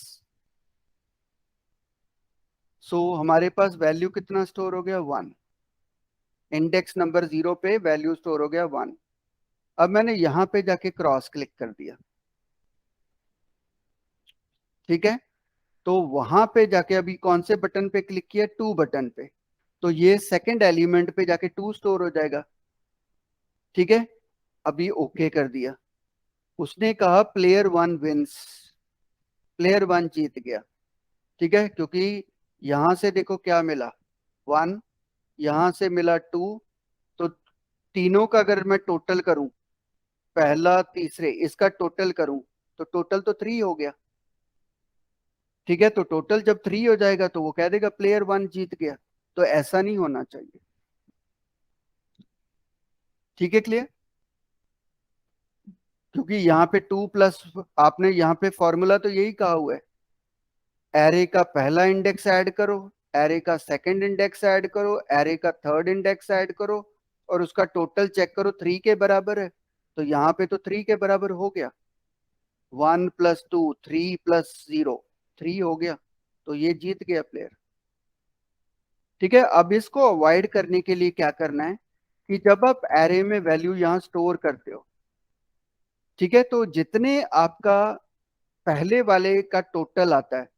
सो हमारे पास वैल्यू कितना स्टोर हो गया, 1। इंडेक्स नंबर 0 पे वैल्यू स्टोर हो गया 1। अब मैंने यहां पे जाके क्रॉस क्लिक कर दिया। ठीक है, तो वहां पे जाके अभी कौन से बटन पे क्लिक किया, 2 बटन पे, तो ये सेकंड एलिमेंट पे जाके 2 स्टोर हो जाएगा। ठीक है, अभी ओके कर दिया। उसने कहा प्लेयर 1 विंस, प्लेयर 1 जीत गया। ठीक है, क्योंकि यहां से देखो क्या मिला, 1, यहां से मिला 2, तो तीनों का अगर मैं टोटल करूं, पहला तीसरे इसका टोटल करूं, तो टोटल तो 3 हो गया। ठीक है, तो टोटल जब 3 हो जाएगा तो वो कह देगा प्लेयर 1 जीत गया। तो ऐसा नहीं होना चाहिए। ठीक है, क्लियर। क्योंकि यहाँ पे 2 प्लस, आपने यहाँ पे फॉर्मूला तो यही कहा हुआ है, एरे का पहला इंडेक्स ऐड करो, एरे का सेकंड इंडेक्स ऐड करो, एरे का थर्ड इंडेक्स ऐड करो, और उसका टोटल चेक करो 3 के बराबर है। तो यहाँ पे तो 3 के बराबर हो गया, 1 + 2 3 + 0 3 हो गया, तो ये जीत गया प्लेयर। ठीक है, अब इसको अवॉइड करने के लिए क्या करना है कि जब आप एरे में वैल्यू यहाँ स्टोर करते हो, ठीक है, तो जितने आपका पहले वाले का टोटल आता है,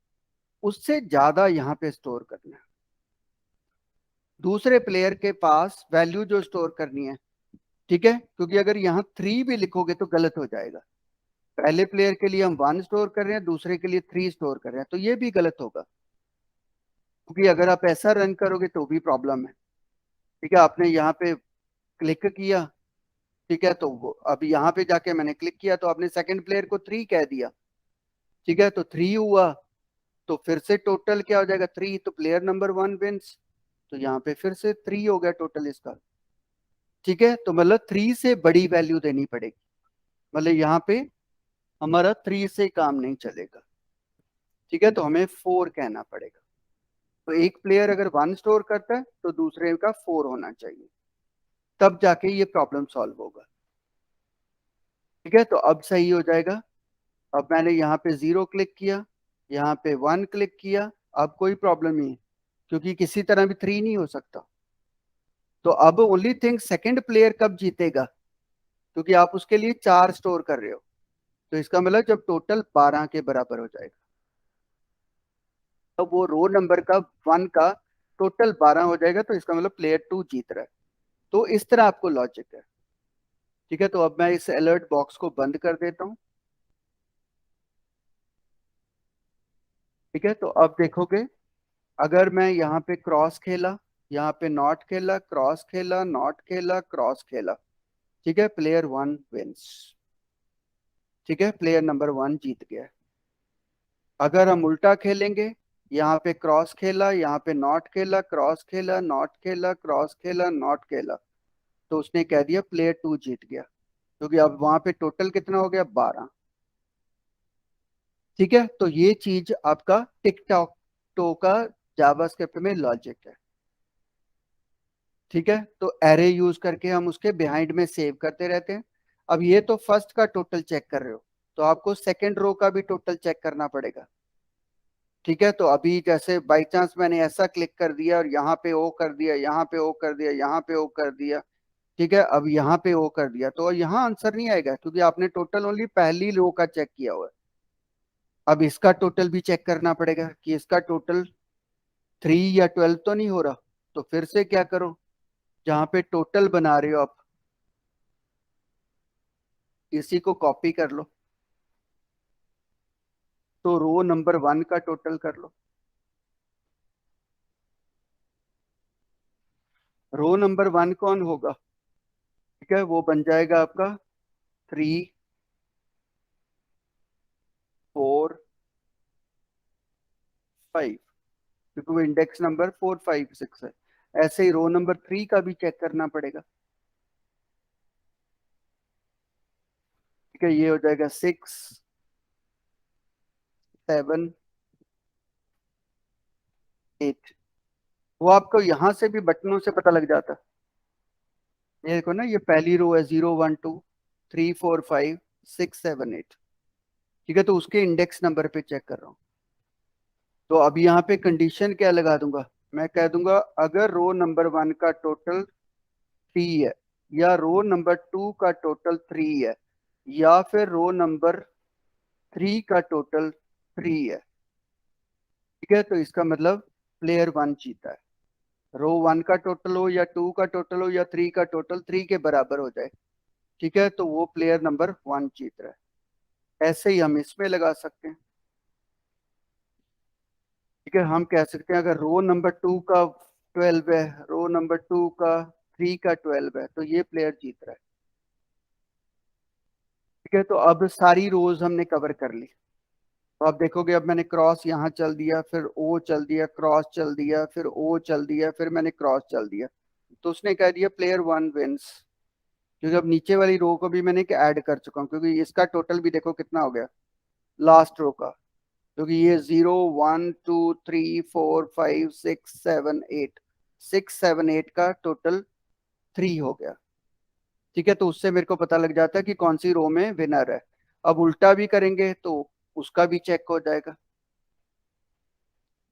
उससे ज्यादा यहाँ पे स्टोर करना है। दूसरे प्लेयर के पास वैल्यू जो स्टोर करनी है। ठीक है, क्योंकि अगर यहाँ 3 भी लिखोगे तो गलत हो जाएगा। पहले प्लेयर के लिए हम 1 स्टोर कर रहे हैं, दूसरे के लिए 3 स्टोर कर रहे हैं, तो ये भी गलत होगा, क्योंकि अगर आप ऐसा रन करोगे तो भी प्रॉब्लम है। ठीक है, आपने यहाँ पे क्लिक किया, ठीक है, तो अब यहाँ पे जाके मैंने क्लिक किया, तो आपने सेकंड प्लेयर को 3 कह दिया। ठीक है, तो 3 हुआ, तो फिर से टोटल क्या हो जाएगा, 3, तो प्लेयर नंबर 1 विंस। तो यहाँ पे फिर से 3 हो गया टोटल इसका। ठीक है, तो मतलब 3 से बड़ी वैल्यू देनी पड़ेगी, मतलब यहाँ पे हमारा 3 से काम नहीं चलेगा। ठीक है, तो हमें 4 कहना पड़ेगा। तो एक प्लेयर अगर 1 स्टोर करता है तो दूसरे का 4 होना चाहिए, तब जाके ये प्रॉब्लम सॉल्व होगा। ठीक है, तो अब सही हो जाएगा। अब मैंने यहाँ पे 0 क्लिक किया, यहाँ पे 1 क्लिक किया, अब कोई प्रॉब्लम नहीं है, क्योंकि किसी तरह भी 3 नहीं हो सकता। तो अब ओनली थिंग सेकंड प्लेयर कब जीतेगा, क्योंकि आप उसके लिए 4 स्टोर कर रहे हो। तो इसका मतलब जब टोटल 12 के बराबर हो जाएगा, तो वो रो नंबर का 1 का टोटल 12 हो जाएगा, तो इसका मतलब प्लेयर 2 जीत रहा है। तो इस तरह आपको लॉजिक है। ठीक है, तो अब मैं इस अलर्ट बॉक्स को बंद कर देता हूँ। ठीक है, तो अब देखोगे, अगर मैं यहाँ पे क्रॉस खेला, यहाँ पे नॉट खेला, क्रॉस खेला, नॉट खेला, क्रॉस खेला, ठीक है, प्लेयर 1 विंस। ठीक है, प्लेयर नंबर 1 जीत गया। अगर हम उल्टा खेलेंगे, यहाँ पे क्रॉस खेला, यहाँ पे नॉट खेला, क्रॉस खेला, नॉट खेला, क्रॉस खेला, नॉट खेला, तो उसने कह दिया प्लेयर 2 जीत गया, क्योंकि अब वहां पे टोटल कितना हो गया, 12। ठीक है, तो ये चीज आपका टिक टॉक टो का जावास्क्रिप्ट में लॉजिक है। ठीक है, तो एरे यूज करके हम उसके बिहाइंड में सेव करते रहते हैं। अब ये तो फर्स्ट का टोटल चेक कर रहे हो, तो आपको सेकंड रो का भी टोटल चेक करना पड़ेगा। ठीक है, तो अभी जैसे बाई चांस मैंने ऐसा क्लिक कर दिया और यहाँ पे ओ कर दिया, यहाँ पे ओ कर दिया, यहाँ पे ओ कर दिया। ठीक है, अब यहाँ पे ओ कर दिया, तो यहाँ आंसर नहीं आएगा, क्योंकि आपने टोटल ओनली पहली रो का चेक किया हुआ है। अब इसका टोटल भी चेक करना पड़ेगा कि इसका टोटल 3 या 12 तो नहीं हो रहा। तो फिर से क्या करो, जहाँ पे टोटल बना रहे हो आप, इसी को कॉपी कर लो, तो रो नंबर 1 का टोटल कर लो। रो नंबर 1 कौन होगा, ठीक है, वो बन जाएगा आपका 3, 4, 5, क्योंकि वो इंडेक्स नंबर 4, 5, 6 है। ऐसे ही रो नंबर 3 का भी चेक करना पड़ेगा। ठीक है, ये हो जाएगा 6, 7, 8। वो आपको यहाँ से भी बटनों से पता लग जाता। ये देखो ना, ये पहली रो है, 0, 1, 2, 3, 4, 5, 6, 7, 8। ठीक है, तो उसके इंडेक्स नंबर पे चेक कर रहा हूँ। तो अब यहाँ पे कंडीशन क्या लगा दूंगा, मैं कह दूंगा अगर रो नंबर 1 का टोटल 3 है, या रो नंबर 2 का टोटल 3 है, या फिर रो नंबर 3 का टोटल 3 है। ठीक है, तो इसका मतलब प्लेयर 1 जीता है। रो 1 का टोटल हो या 2 का टोटल हो या 3 का टोटल 3 के बराबर हो जाए, ठीक है, तो वो प्लेयर नंबर 1 जीत रहा है। ऐसे ही हम इसमें लगा सकते हैं। ठीक है, हम कह सकते हैं अगर रो नंबर 2 का 12 है, रो नंबर 2 का 3 का 12 है, तो ये प्लेयर जीत रहा है। ठीक है, तो अब सारी रोज हमने कवर कर ली। तो आप देखोगे, अब मैंने क्रॉस यहाँ चल दिया, फिर ओ चल दिया, क्रॉस चल दिया, फिर ओ चल दिया, फिर मैंने क्रॉस चल दिया, तो उसने कह दिया प्लेयर 1 विंस। क्योंकि अब नीचे वाली रो को भी मैंने ऐड कर चुका हूँ, क्योंकि इसका टोटल भी देखो कितना हो गया लास्ट रो का, क्योंकि ये 0, 1, 2, 3, 4, 5, 6, 7, 8, 6, 7, 8 का टोटल 3 हो गया। ठीक है, तो उससे मेरे को पता लग जाता है कि कौन सी रो में विनर है। अब उल्टा भी करेंगे तो उसका भी चेक हो जाएगा।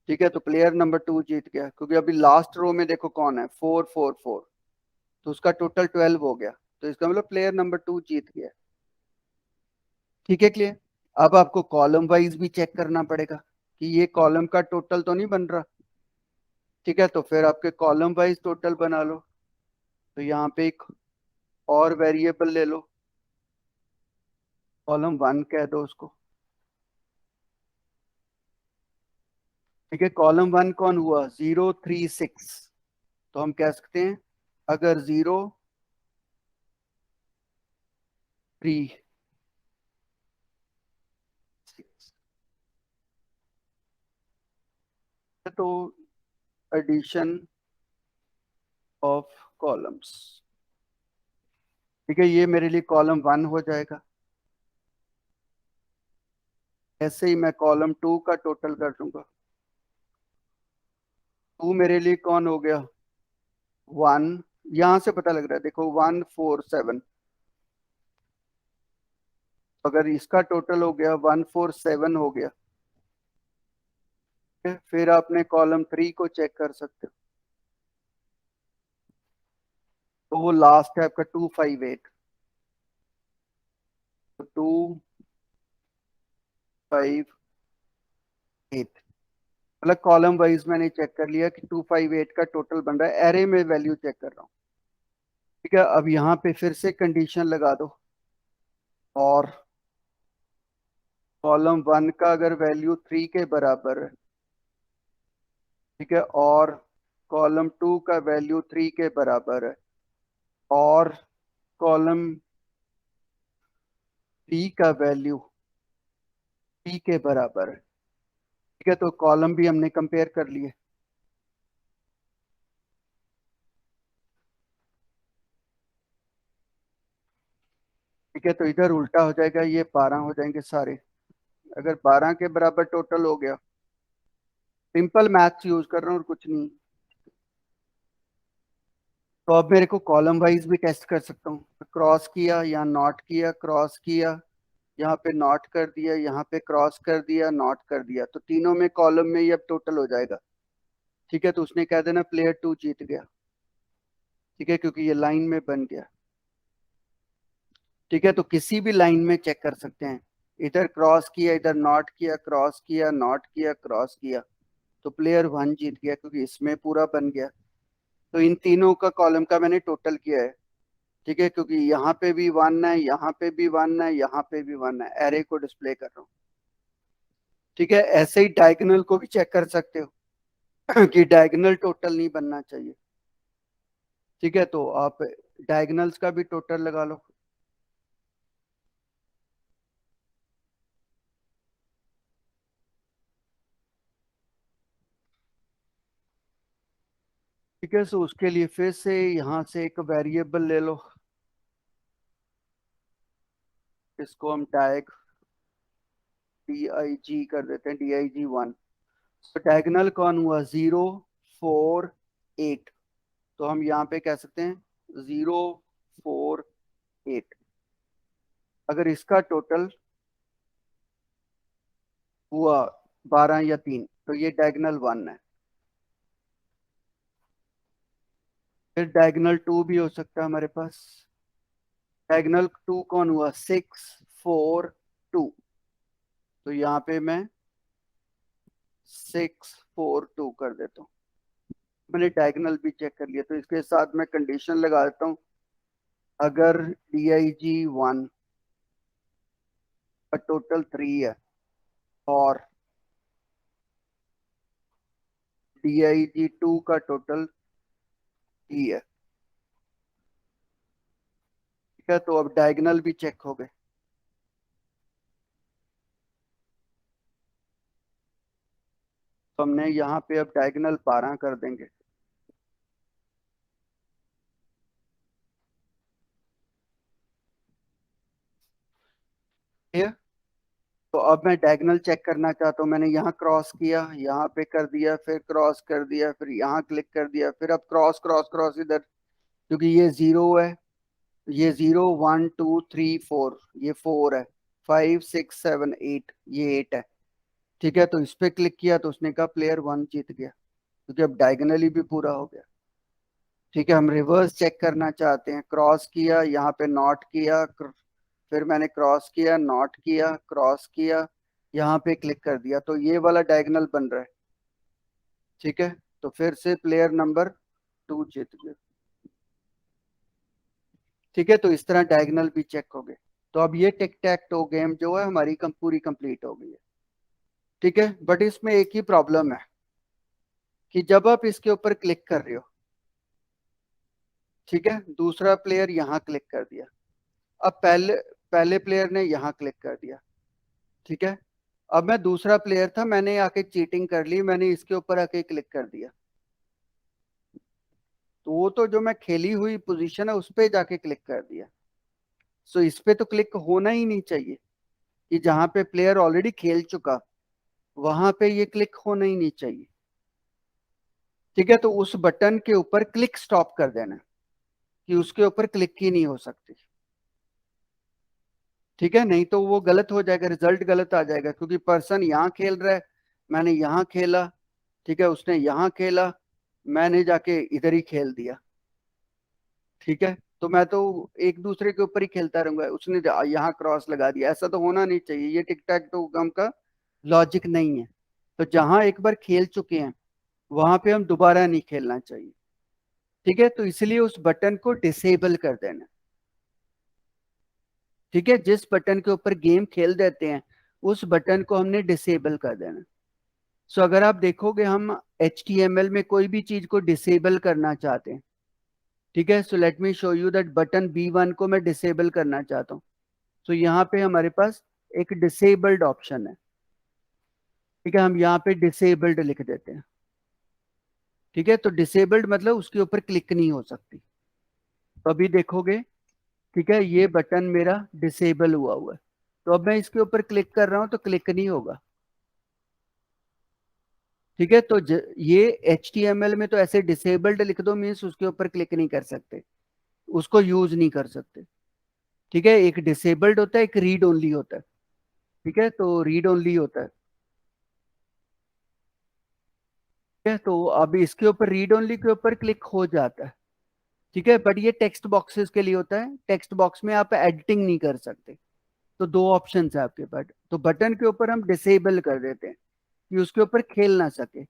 ठीक है, तो प्लेयर नंबर 2 जीत गया, क्योंकि अभी लास्ट रो में देखो कौन है, 4, 4, 4, तो उसका टोटल 12 हो गया, तो इसका मतलब प्लेयर नंबर 2 जीत गया। ठीक है, क्लियर। अब आपको कॉलम वाइज भी चेक करना पड़ेगा कि ये कॉलम का टोटल तो नहीं बन रहा। ठीक है, तो फिर आपके कॉलम वाइज टोटल बना लो। तो यहाँ पे एक और वेरिएबल ले लो, कॉलम 1 कह दो उसको। ठीक है, कॉलम 1 कौन हुआ, 0, 3, 6। तो हम कह सकते हैं अगर 0, 3, 6, तो एडिशन ऑफ कॉलम्स। ठीक है, ये मेरे लिए कॉलम 1 हो जाएगा। ऐसे ही मैं कॉलम 2 का टोटल कर दूंगा। 2 मेरे लिए कौन हो गया? 1। यहां से पता लग रहा है, देखो 147। अगर इसका टोटल हो गया 147 हो गया, ठीक है? फिर आपने कॉलम 3 को चेक कर सकते हो, तो वो लास्ट है आपका 258। तो 258, मतलब कॉलम वाइज मैंने चेक कर लिया कि 258 का टोटल बन रहा है। एरे में वैल्यू चेक कर रहा हूँ। ठीक है, अब यहाँ पे फिर से कंडीशन लगा दो, और कॉलम 1 का अगर वैल्यू 3 के बराबर है, ठीक है, और कॉलम 2 का वैल्यू 3 के बराबर है, और कॉलम 3 का वैल्यू 3 के बराबर है, ठीक है, तो कॉलम भी हमने कंपेयर कर लिए। ठीक है, तो इधर उल्टा हो जाएगा, ये 12 हो जाएंगे सारे। अगर 12 के बराबर टोटल हो गया, सिंपल मैथ्स यूज कर रहा हूँ और कुछ नहीं, तो अब मेरे को कॉलम वाइज भी टेस्ट कर सकता हूँ। क्रॉस किया या नॉट किया, क्रॉस किया, यहाँ पे नॉट कर दिया, यहाँ पे क्रॉस कर दिया, नॉट कर दिया, तो तीनों में कॉलम में ये अब टोटल हो जाएगा। ठीक है, तो उसने कह देना प्लेयर 2 जीत गया। ठीक है, क्योंकि ये लाइन में बन गया। ठीक है, तो किसी भी लाइन में चेक कर सकते हैं, इधर क्रॉस किया, इधर नॉट किया, क्रॉस किया, नॉट किया, क्रॉस किया, तो प्लेयर 1 जीत गया, क्योंकि इसमें पूरा बन गया। तो इन तीनों का कॉलम का मैंने टोटल किया है। ठीक है, क्योंकि यहाँ पे भी 1 है, यहाँ पे भी 1 है, यहाँ पे भी 1 है, एरे को डिस्प्ले कर रहा हूँ। ठीक है, ऐसे ही डायगोनल को भी चेक कर सकते हो कि डायगोनल टोटल नहीं बनना चाहिए। ठीक है, तो आप डायगोनल्स का भी टोटल लगा लो। ठीक है, सो उसके लिए फिर से यहाँ से एक वेरिएबल ले लो, इसको हम डायग DIG कर देते हैं, DIG1। तो डायगोनल कौन हुआ? 0, 4, 8। तो हम यहाँ पे कह सकते हैं 0, 4, 8। अगर इसका टोटल हुआ 12 या 3, तो ये डायगोनल 1 है। फिर डायगोनल 2 भी हो सकता है हमारे पास। डायगोनल 2 कौन हुआ? 6, 4, 2। तो यहाँ पे मैं 6, 4, 2 कर देता हूँ। मैंने डायगोनल भी चेक कर लिया, तो इसके साथ मैं कंडीशन लगा देता हूँ, अगर DIG1 का टोटल 3 है, और DIG2 का टोटल 3 है, ठीक है, तो अब डायगोनल भी चेक हो गए। तो हमने यहाँ पे अब डायगोनल 12 कर देंगे। ठीक है, तो अब मैं डायगोनल चेक करना चाहता हूँ। मैंने यहाँ क्रॉस किया, यहाँ पे कर दिया, फिर क्रॉस कर दिया, फिर यहाँ क्लिक कर दिया, फिर अब क्रॉस क्रॉस क्रॉस इधर, क्योंकि ये 0 है, ये 0, 1, 2, 3, 4, ये 4 है, 5, 6, 7, 8, ये 8 है। ठीक है, तो इस पे क्लिक किया, तो उसने कहा प्लेयर 1 जीत गया, क्योंकि अब डायगोनली भी पूरा हो गया। ठीक है, हम रिवर्स चेक करना चाहते हैं। क्रॉस किया, यहाँ पे नॉट किया, फिर मैंने क्रॉस किया, नॉट किया, क्रॉस किया, यहाँ पे क्लिक कर दिया, तो ये वाला डायगोनल बन रहा है। ठीक है, तो फिर से प्लेयर नंबर 2 जीत गया। ठीक है, तो इस तरह डायगोनल भी चेक हो गए। तो अब ये टिक टैक टो गेम जो है हमारी पूरी कंप्लीट हो गई है। ठीक है, बट इसमें एक ही प्रॉब्लम है कि जब आप इसके ऊपर क्लिक कर रहे हो, ठीक है, दूसरा प्लेयर यहाँ क्लिक कर दिया, अब पहले पहले प्लेयर ने यहाँ क्लिक कर दिया। ठीक है, अब मैं दूसरा प्लेयर था, मैंने आके चीटिंग कर ली, मैंने इसके ऊपर आके क्लिक कर दिया, तो वो तो जो मैं खेली हुई पोजीशन है उस पे जाके क्लिक कर दिया। सो इस पे तो क्लिक होना ही नहीं चाहिए, कि जहां पे प्लेयर ऑलरेडी खेल चुका वहां पे ये क्लिक होना ही नहीं चाहिए। ठीक है, तो उस बटन के ऊपर क्लिक स्टॉप कर देना, कि उसके ऊपर क्लिक ही नहीं हो सकती। ठीक है, नहीं तो वो गलत हो जाएगा, रिजल्ट गलत आ जाएगा, क्योंकि पर्सन यहाँ खेल रहा है, मैंने यहाँ खेला, ठीक है, उसने यहाँ खेला, मैंने जाके इधर ही खेल दिया। ठीक है, तो मैं तो एक दूसरे के ऊपर ही खेलता रहूंगा, उसने यहाँ क्रॉस लगा दिया, ऐसा तो होना नहीं चाहिए, ये टिक टैक टू गम का लॉजिक नहीं है। तो जहां एक बार खेल चुके हैं वहां पे हम दोबारा नहीं खेलना चाहिए। ठीक है, तो इसलिए उस बटन को डिसेबल कर देना। ठीक है, जिस बटन के ऊपर गेम खेल देते हैं उस बटन को हमने डिसेबल कर देना। सो अगर आप देखोगे हम HTML में कोई भी चीज को डिसेबल करना चाहते हैं, ठीक है, so let me show you that button B1 को मैं डिसेबल करना चाहता हूँ। सो यहाँ पे हमारे पास एक डिसेबल्ड ऑप्शन है। ठीक है, हम यहाँ पे डिसेबल्ड लिख देते हैं। ठीक है, तो डिसेबल्ड मतलब उसके ऊपर क्लिक नहीं हो सकती। तो अभी देखोगे, ठीक है, ये बटन मेरा डिसेबल हुआ हुआ है, तो अब मैं इसके ऊपर क्लिक कर रहा हूं तो क्लिक नहीं होगा। ठीक है, तो ये HTML में तो ऐसे डिसेबल्ड लिख दो मीन्स उसके ऊपर क्लिक नहीं कर सकते, उसको यूज नहीं कर सकते। ठीक है, एक डिसेबल्ड होता है, एक रीड ओनली होता है। ठीक है, तो रीड ओनली होता है। ठीक है, तो अब इसके ऊपर रीड ओनली के ऊपर क्लिक हो जाता है। ठीक है, बट ये टेक्स्ट बॉक्सेस के लिए होता है, टेक्स्ट बॉक्स में आप एडिटिंग नहीं कर सकते। तो दो ऑप्शन है आपके पास, तो बटन के ऊपर हम डिसेबल कर देते हैं कि उसके ऊपर खेल ना सके।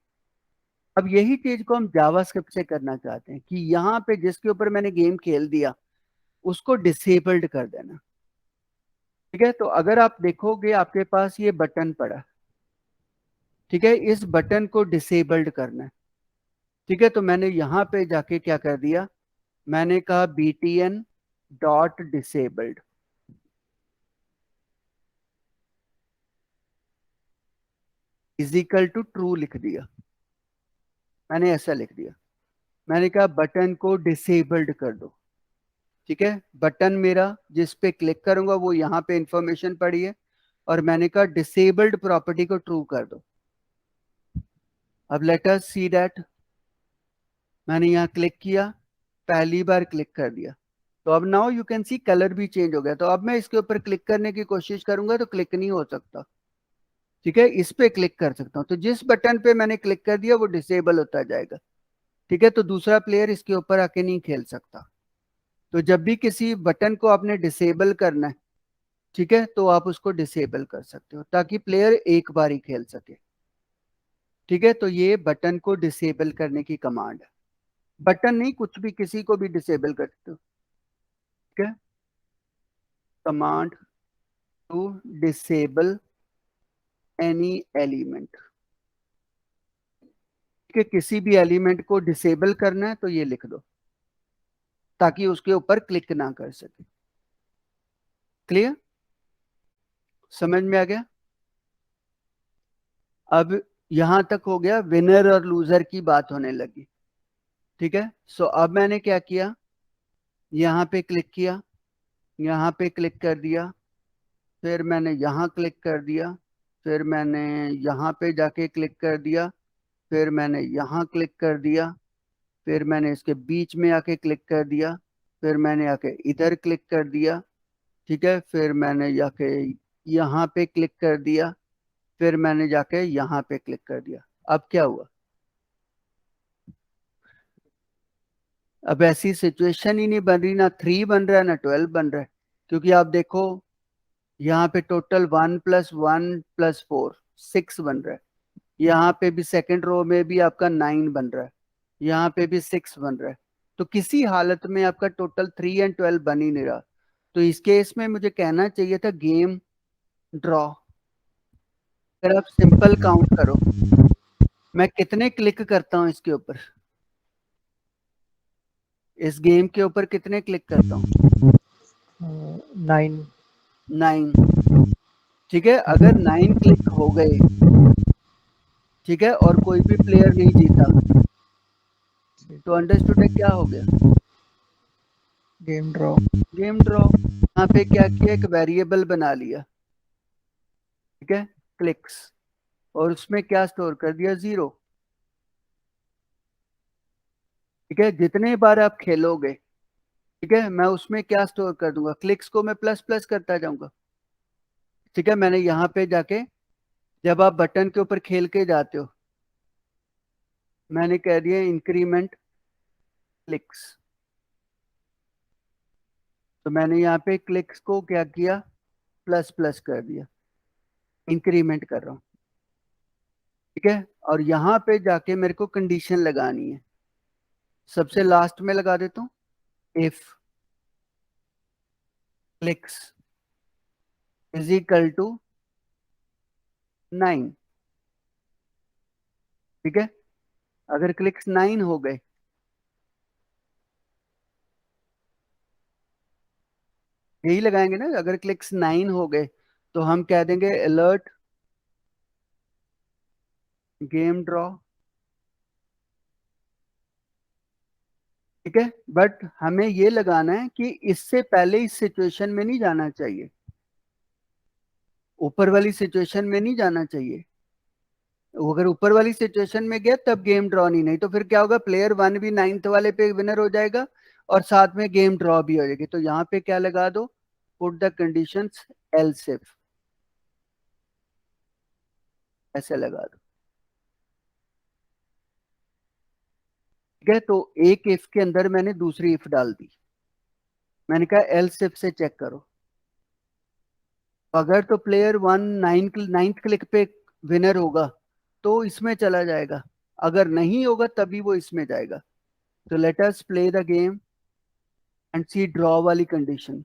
अब यही चीज को हम जावास्क्रिप्ट से करना चाहते हैं, कि यहाँ पे जिसके ऊपर मैंने गेम खेल दिया उसको डिसेबल्ड कर देना। ठीक है, तो अगर आप देखोगे आपके पास ये बटन पड़ा, ठीक है, इस बटन को डिसेबल्ड करना है। ठीक है, तो मैंने यहाँ पे जाके क्या कर दिया, मैंने कहा BTN dot disabled is equal to true लिख दिया। मैंने ऐसा लिख दिया, मैंने कहा बटन को डिसेबल्ड कर दो। ठीक है, बटन मेरा जिस पे क्लिक करूंगा वो यहाँ पे इंफॉर्मेशन पड़ी है, और मैंने कहा डिसेबल्ड प्रॉपर्टी को ट्रू कर दो। अब लेट अस सी दैट, मैंने यहाँ क्लिक किया, पहली बार क्लिक कर दिया, तो अब now you can see colour भी चेंज हो गया। तो अब मैं इसके ऊपर क्लिक करने की कोशिश करूंगा तो क्लिक नहीं हो सकता। ठीक है, इस पे क्लिक कर सकता हूँ, तो जिस बटन पे मैंने क्लिक कर दिया वो डिसेबल होता जाएगा। ठीक है, तो दूसरा प्लेयर इसके ऊपर आके नहीं खेल सकता। तो जब भी किसी बटन को आपने डिसेबल करना है, ठीक है, तो आप उसको डिसेबल कर सकते हो ताकि प्लेयर एक बार ही खेल सके। ठीक है, तो ये बटन को डिसेबल करने की कमांड है। बटन नहीं, कुछ भी, किसी को भी डिसेबल कर सकते हो। ठीक है, command to disable any element. ठीक है, किसी भी एलिमेंट को डिसेबल करना है तो ये लिख दो, ताकि उसके ऊपर क्लिक ना कर सके। क्लियर, समझ में आ गया? अब यहां तक हो गया, विनर और लूजर की बात होने लगी। ठीक है, सो अब मैंने क्या किया, यहाँ पे क्लिक किया, यहाँ पे क्लिक कर दिया, फिर मैंने यहाँ क्लिक कर दिया, फिर मैंने यहाँ पे जाके क्लिक कर दिया, फिर मैंने यहाँ क्लिक कर दिया, फिर मैंने इसके बीच में आके क्लिक कर दिया, फिर मैंने आके इधर क्लिक कर दिया। ठीक है, फिर मैंने जाके यहाँ पे क्लिक कर दिया, फिर मैंने जाके यहाँ पे क्लिक कर दिया। अब क्या हुआ, अब ऐसी सिचुएशन ही नहीं बन रही, ना 3 बन रहा है ना 12 बन रहा है, क्योंकि आप देखो यहाँ पे टोटल 1 + 1 + 4 6 बन रहा है। यहाँ पे भी सेकंड रो में भी आपका 9 बन रहा है, यहाँ पे भी 6 बन रहा है। तो किसी हालत में आपका टोटल 3 और 12 बन ही नहीं रहा। तो इस केस में मुझे कहना चाहिए था गेम ड्रॉ। अगर आप सिंपल काउंट करो, मैं कितने क्लिक करता हूँ इसके ऊपर, इस गेम के ऊपर कितने क्लिक करता हूँ? 9। 9। ठीक है, अगर 9 क्लिक हो गए, ठीक है, और कोई भी प्लेयर नहीं जीता, तो अंडरस्टूड है क्या हो गया? Game draw. गेम ड्रॉ यहाँ पे क्या किया, एक वेरिएबल बना लिया, ठीक है, क्लिक्स, और उसमें क्या स्टोर कर दिया, 0। ठीक है, जितने बार आप खेलोगे, ठीक है, मैं उसमें क्या स्टोर कर दूंगा, क्लिक्स को मैं प्लस प्लस करता जाऊंगा। ठीक है, मैंने यहाँ पे जाके, जब आप बटन के ऊपर खेल के जाते हो, मैंने कह दिया इंक्रीमेंट क्लिक्स, तो मैंने यहाँ पे क्लिक्स को क्या किया, प्लस प्लस कर दिया, इंक्रीमेंट कर रहा हूँ। ठीक है, और यहाँ पे जाके मेरे को कंडीशन लगानी है, सबसे लास्ट में लगा देता हूँ, if clicks is equal to 9। ठीक है, अगर क्लिक्स 9 हो गए, यही लगाएंगे ना, अगर क्लिक्स 9 हो गए तो हम कह देंगे अलर्ट गेम ड्रॉ। ठीक है, बट हमें ये लगाना है कि इससे पहले इस सिचुएशन में नहीं जाना चाहिए, ऊपर वाली सिचुएशन में नहीं जाना चाहिए। अगर ऊपर वाली सिचुएशन में गया तब गेम ड्रॉ नहीं तो फिर क्या होगा, प्लेयर 1 भी 9th वाले पे विनर हो जाएगा और साथ में गेम ड्रॉ भी हो जाएगी। तो यहाँ पे क्या लगा दो, put the conditions else if, ऐसे लगा दो। ठीक है, तो एक इफ के अंदर मैंने दूसरी इफ डाल दी, मैंने कहा एल्स इफ से चेक करो, अगर तो प्लेयर 1 9th क्लिक पे विनर होगा तो इसमें चला जाएगा, अगर नहीं होगा तभी वो इसमें जाएगा। तो let us play the game and see draw वाली कंडीशन।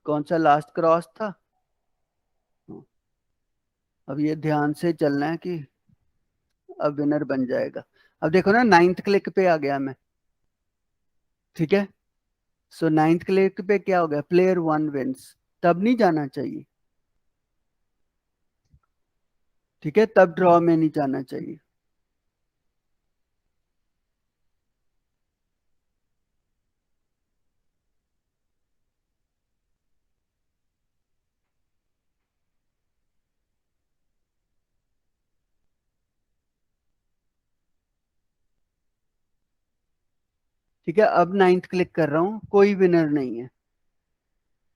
कौन सा लास्ट क्रॉस था, अब ये ध्यान से चलना है कि अब विनर बन जाएगा। अब देखो ना, 9th क्लिक पे आ गया मैं। ठीक है, सो 9th क्लिक पे क्या हो गया, प्लेयर 1 विंस, तब नहीं जाना चाहिए। ठीक है, तब ड्रॉ में नहीं जाना चाहिए। ठीक है, अब 9th क्लिक कर रहा हूं, कोई विनर नहीं है।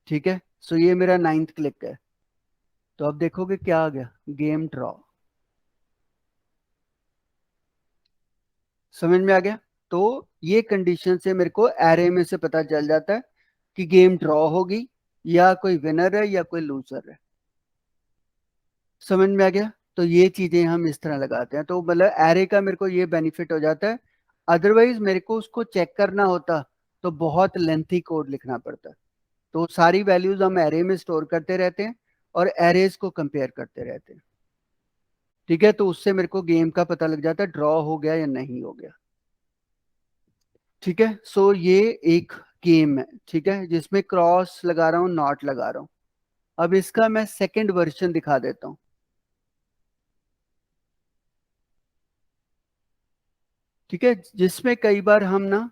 ठीक है, सो ये मेरा 9th क्लिक है, तो अब देखोगे क्या आ गया, गेम ड्रॉ। समझ में आ गया। तो ये कंडीशन से मेरे को एरे में से पता चल जाता है कि गेम ड्रॉ होगी या कोई विनर है या कोई लूजर है। समझ में आ गया। तो ये चीजें हम इस तरह लगाते हैं, तो मतलब एरे का मेरे को ये बेनिफिट हो जाता है। अदरवाइज मेरे को उसको चेक करना होता तो बहुत लेंथी कोड लिखना पड़ता। तो सारी वैल्यूज हम एरे में स्टोर करते रहते हैं और एरेज को कंपेयर करते रहते हैं। ठीक है, तो उससे मेरे को गेम का पता लग जाता है ड्रॉ हो गया या नहीं हो गया। ठीक है, सो ये एक गेम है, ठीक है, जिसमें क्रॉस लगा रहा हूँ, नॉट लगा रहा हूँ। अब इसका मैं सेकंड वर्जन दिखा देता हूँ। ठीक है, जिसमें कई बार हम ना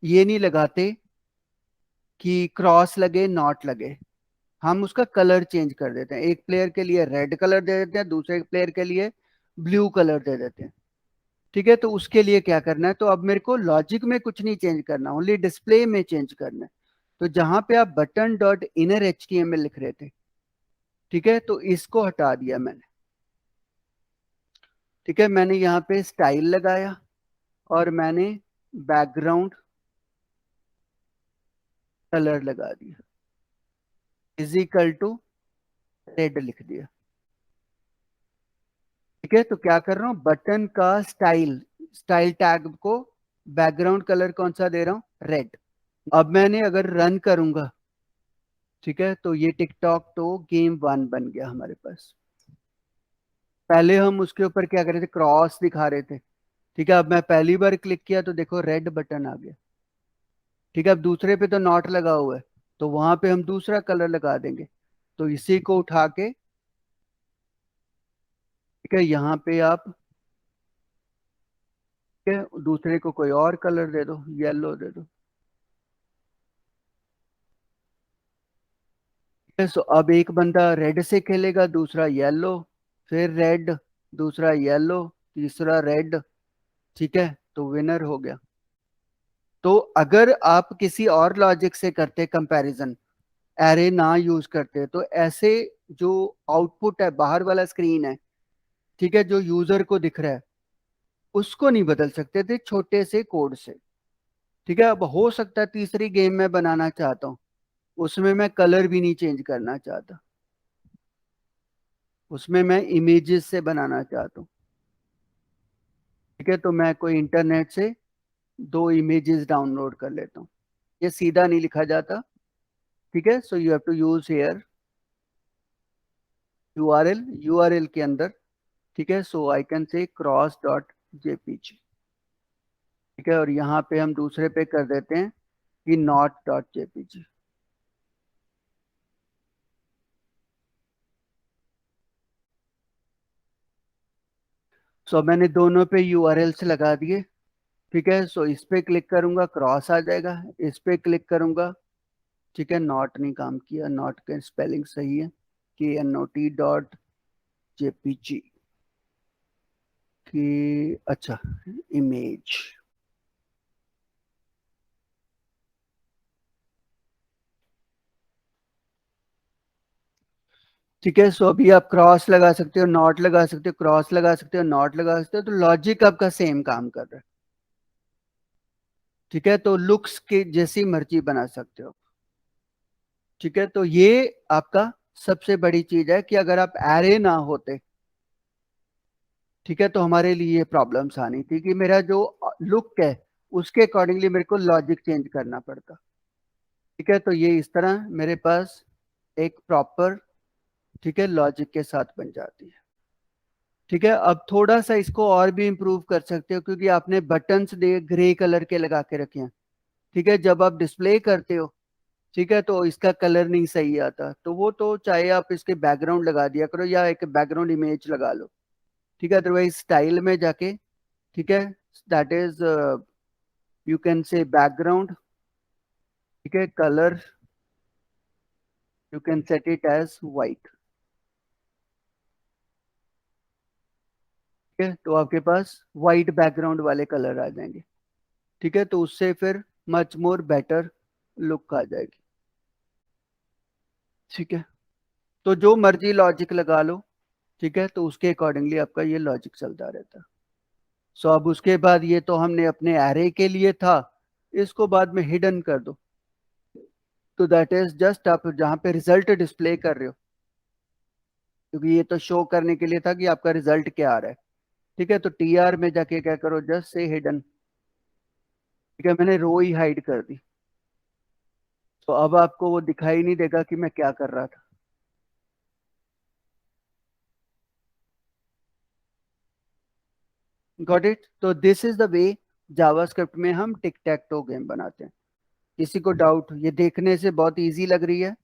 ये नहीं लगाते कि क्रॉस लगे नॉट लगे, हम उसका कलर चेंज कर देते हैं, एक प्लेयर के लिए रेड कलर दे देते हैं, दूसरे प्लेयर के लिए ब्लू कलर दे देते हैं। ठीक है, तो उसके लिए क्या करना है, तो अब मेरे को लॉजिक में कुछ नहीं चेंज करना, ओनली डिस्प्ले में चेंज करना है। तो जहां पे आप बटन डॉट इनर HTML लिख रहे थे, ठीक है, तो इसको हटा दिया मैंने। ठीक है, मैंने यहाँ पे स्टाइल लगाया और मैंने बैकग्राउंड कलर लगा दिया, इज इक्वल टू रेड लिख दिया। ठीक है, तो क्या कर रहा हूँ, बटन का स्टाइल, स्टाइल टैग को बैकग्राउंड कलर कौन सा दे रहा हूँ, रेड। अब मैंने अगर रन करूंगा, ठीक है, तो ये टिकटॉक तो गेम 1 बन गया हमारे पास। पहले हम उसके ऊपर क्या कर रहे थे, क्रॉस दिखा रहे थे। ठीक है, अब मैं पहली बार क्लिक किया तो देखो रेड बटन आ गया। ठीक है, अब दूसरे पे तो नॉट लगा हुआ है, तो वहां पे हम दूसरा कलर लगा देंगे। तो इसी को उठा के, ठीक है, यहाँ पे आप, ठीक है, दूसरे को कोई और कलर दे दो, येलो दे दो। सो अब एक बंदा रेड से खेलेगा, दूसरा येलो, फिर रेड, दूसरा येलो, तीसरा रेड। ठीक है, तो विनर हो गया। तो अगर आप किसी और लॉजिक से करते कंपैरिजन, एरे ना यूज करते, तो ऐसे जो आउटपुट है, बाहर वाला स्क्रीन है, ठीक है, जो यूजर को दिख रहा है, उसको नहीं बदल सकते थे छोटे से कोड से। ठीक है, अब हो सकता है तीसरी गेम मैं बनाना चाहता हूँ, उसमें मैं कलर भी नहीं चेंज करना चाहता, उसमें मैं इमेजेस से बनाना चाहता हूँ। ठीक है, तो मैं कोई इंटरनेट से 2 इमेजेस डाउनलोड कर लेता हूँ। ये सीधा नहीं लिखा जाता। ठीक है, so you have to use here URL, URL के अंदर, ठीक है, so I can say cross dot JPG. ठीक है, और यहाँ पे हम दूसरे पे कर देते हैं कि नॉट डॉट जेपीजी। सो मैंने दोनों पे यूआरएल्स लगा दिए। ठीक है, सो इस पे क्लिक करूंगा, क्रॉस आ जाएगा, इस पे क्लिक करूंगा, ठीक है, नॉट नहीं काम किया, नॉट का स्पेलिंग सही है, KNOT.jpg की, अच्छा, इमेज। ठीक है, सो अभी आप क्रॉस लगा सकते हो, नॉट लगा सकते हो, क्रॉस लगा सकते हो, नॉट लगा सकते हो, तो लॉजिक आपका सेम काम कर रहा है। ठीक है, तो लुक्स के जैसी मर्जी बना सकते हो। ठीक है, तो ये आपका सबसे बड़ी चीज है कि अगर आप एरे ना होते, ठीक है, तो हमारे लिए ये प्रॉब्लम्स आनी थी कि मेरा जो लुक है उसके अकॉर्डिंगली मेरे को लॉजिक चेंज करना पड़ता। ठीक है, तो ये इस तरह मेरे पास एक प्रॉपर, ठीक है, लॉजिक के साथ बन जाती है। ठीक है, अब थोड़ा सा इसको और भी इम्प्रूव कर सकते हो, क्योंकि आपने बटन्स दे ग्रे कलर के लगा के रखे हैं। ठीक है, जब आप डिस्प्ले करते हो, ठीक है, तो इसका कलर नहीं सही आता, तो वो तो चाहे आप इसके बैकग्राउंड लगा दिया करो या एक बैकग्राउंड इमेज लगा लो। ठीक है, अदरवाइज स्टाइल में जाके, ठीक है, that is, you can say background, ठीक है, colour, you can set it as white. ठीक है, तो आपके पास वाइट बैकग्राउंड वाले कलर आ जाएंगे। ठीक है, तो उससे फिर मच मोर बेटर लुक आ जाएगी। ठीक है, तो जो मर्जी लॉजिक लगा लो, ठीक है, तो उसके अकॉर्डिंगली आपका ये लॉजिक चलता रहता है। सो अब उसके बाद ये तो हमने अपने एरे के लिए था, इसको बाद में हिडन कर दो। तो दैट इज जस्ट आप जहाँ पे रिजल्ट डिस्प्ले कर रहे हो, क्योंकि ये तो शो करने के लिए था कि आपका रिजल्ट क्या आ रहा है। ठीक है, तो टीआर में जाके क्या करो, जस्ट से हिडन। ठीक है, मैंने रो ही हाइड कर दी, तो अब आपको वो दिखाई नहीं देगा कि मैं क्या कर रहा था। Got it. तो this is the way JavaScript में हम टिक टैक टो गेम बनाते हैं। किसी को डाउट? ये देखने से बहुत इजी लग रही है,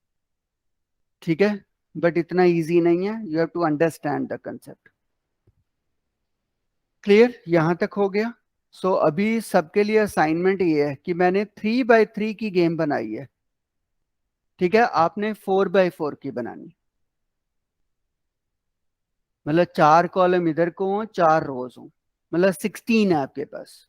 ठीक है, बट इतना इजी नहीं है, you have to understand the concept. Clear? यहां तक हो गया। सो अभी सबके लिए असाइनमेंट ये है कि मैंने 3x3 की गेम बनाई है। ठीक है, आपने 4x4 की बनानी, मतलब 4 कॉलम इधर को हो, 4 रोज हो, मतलब 16 है आपके पास।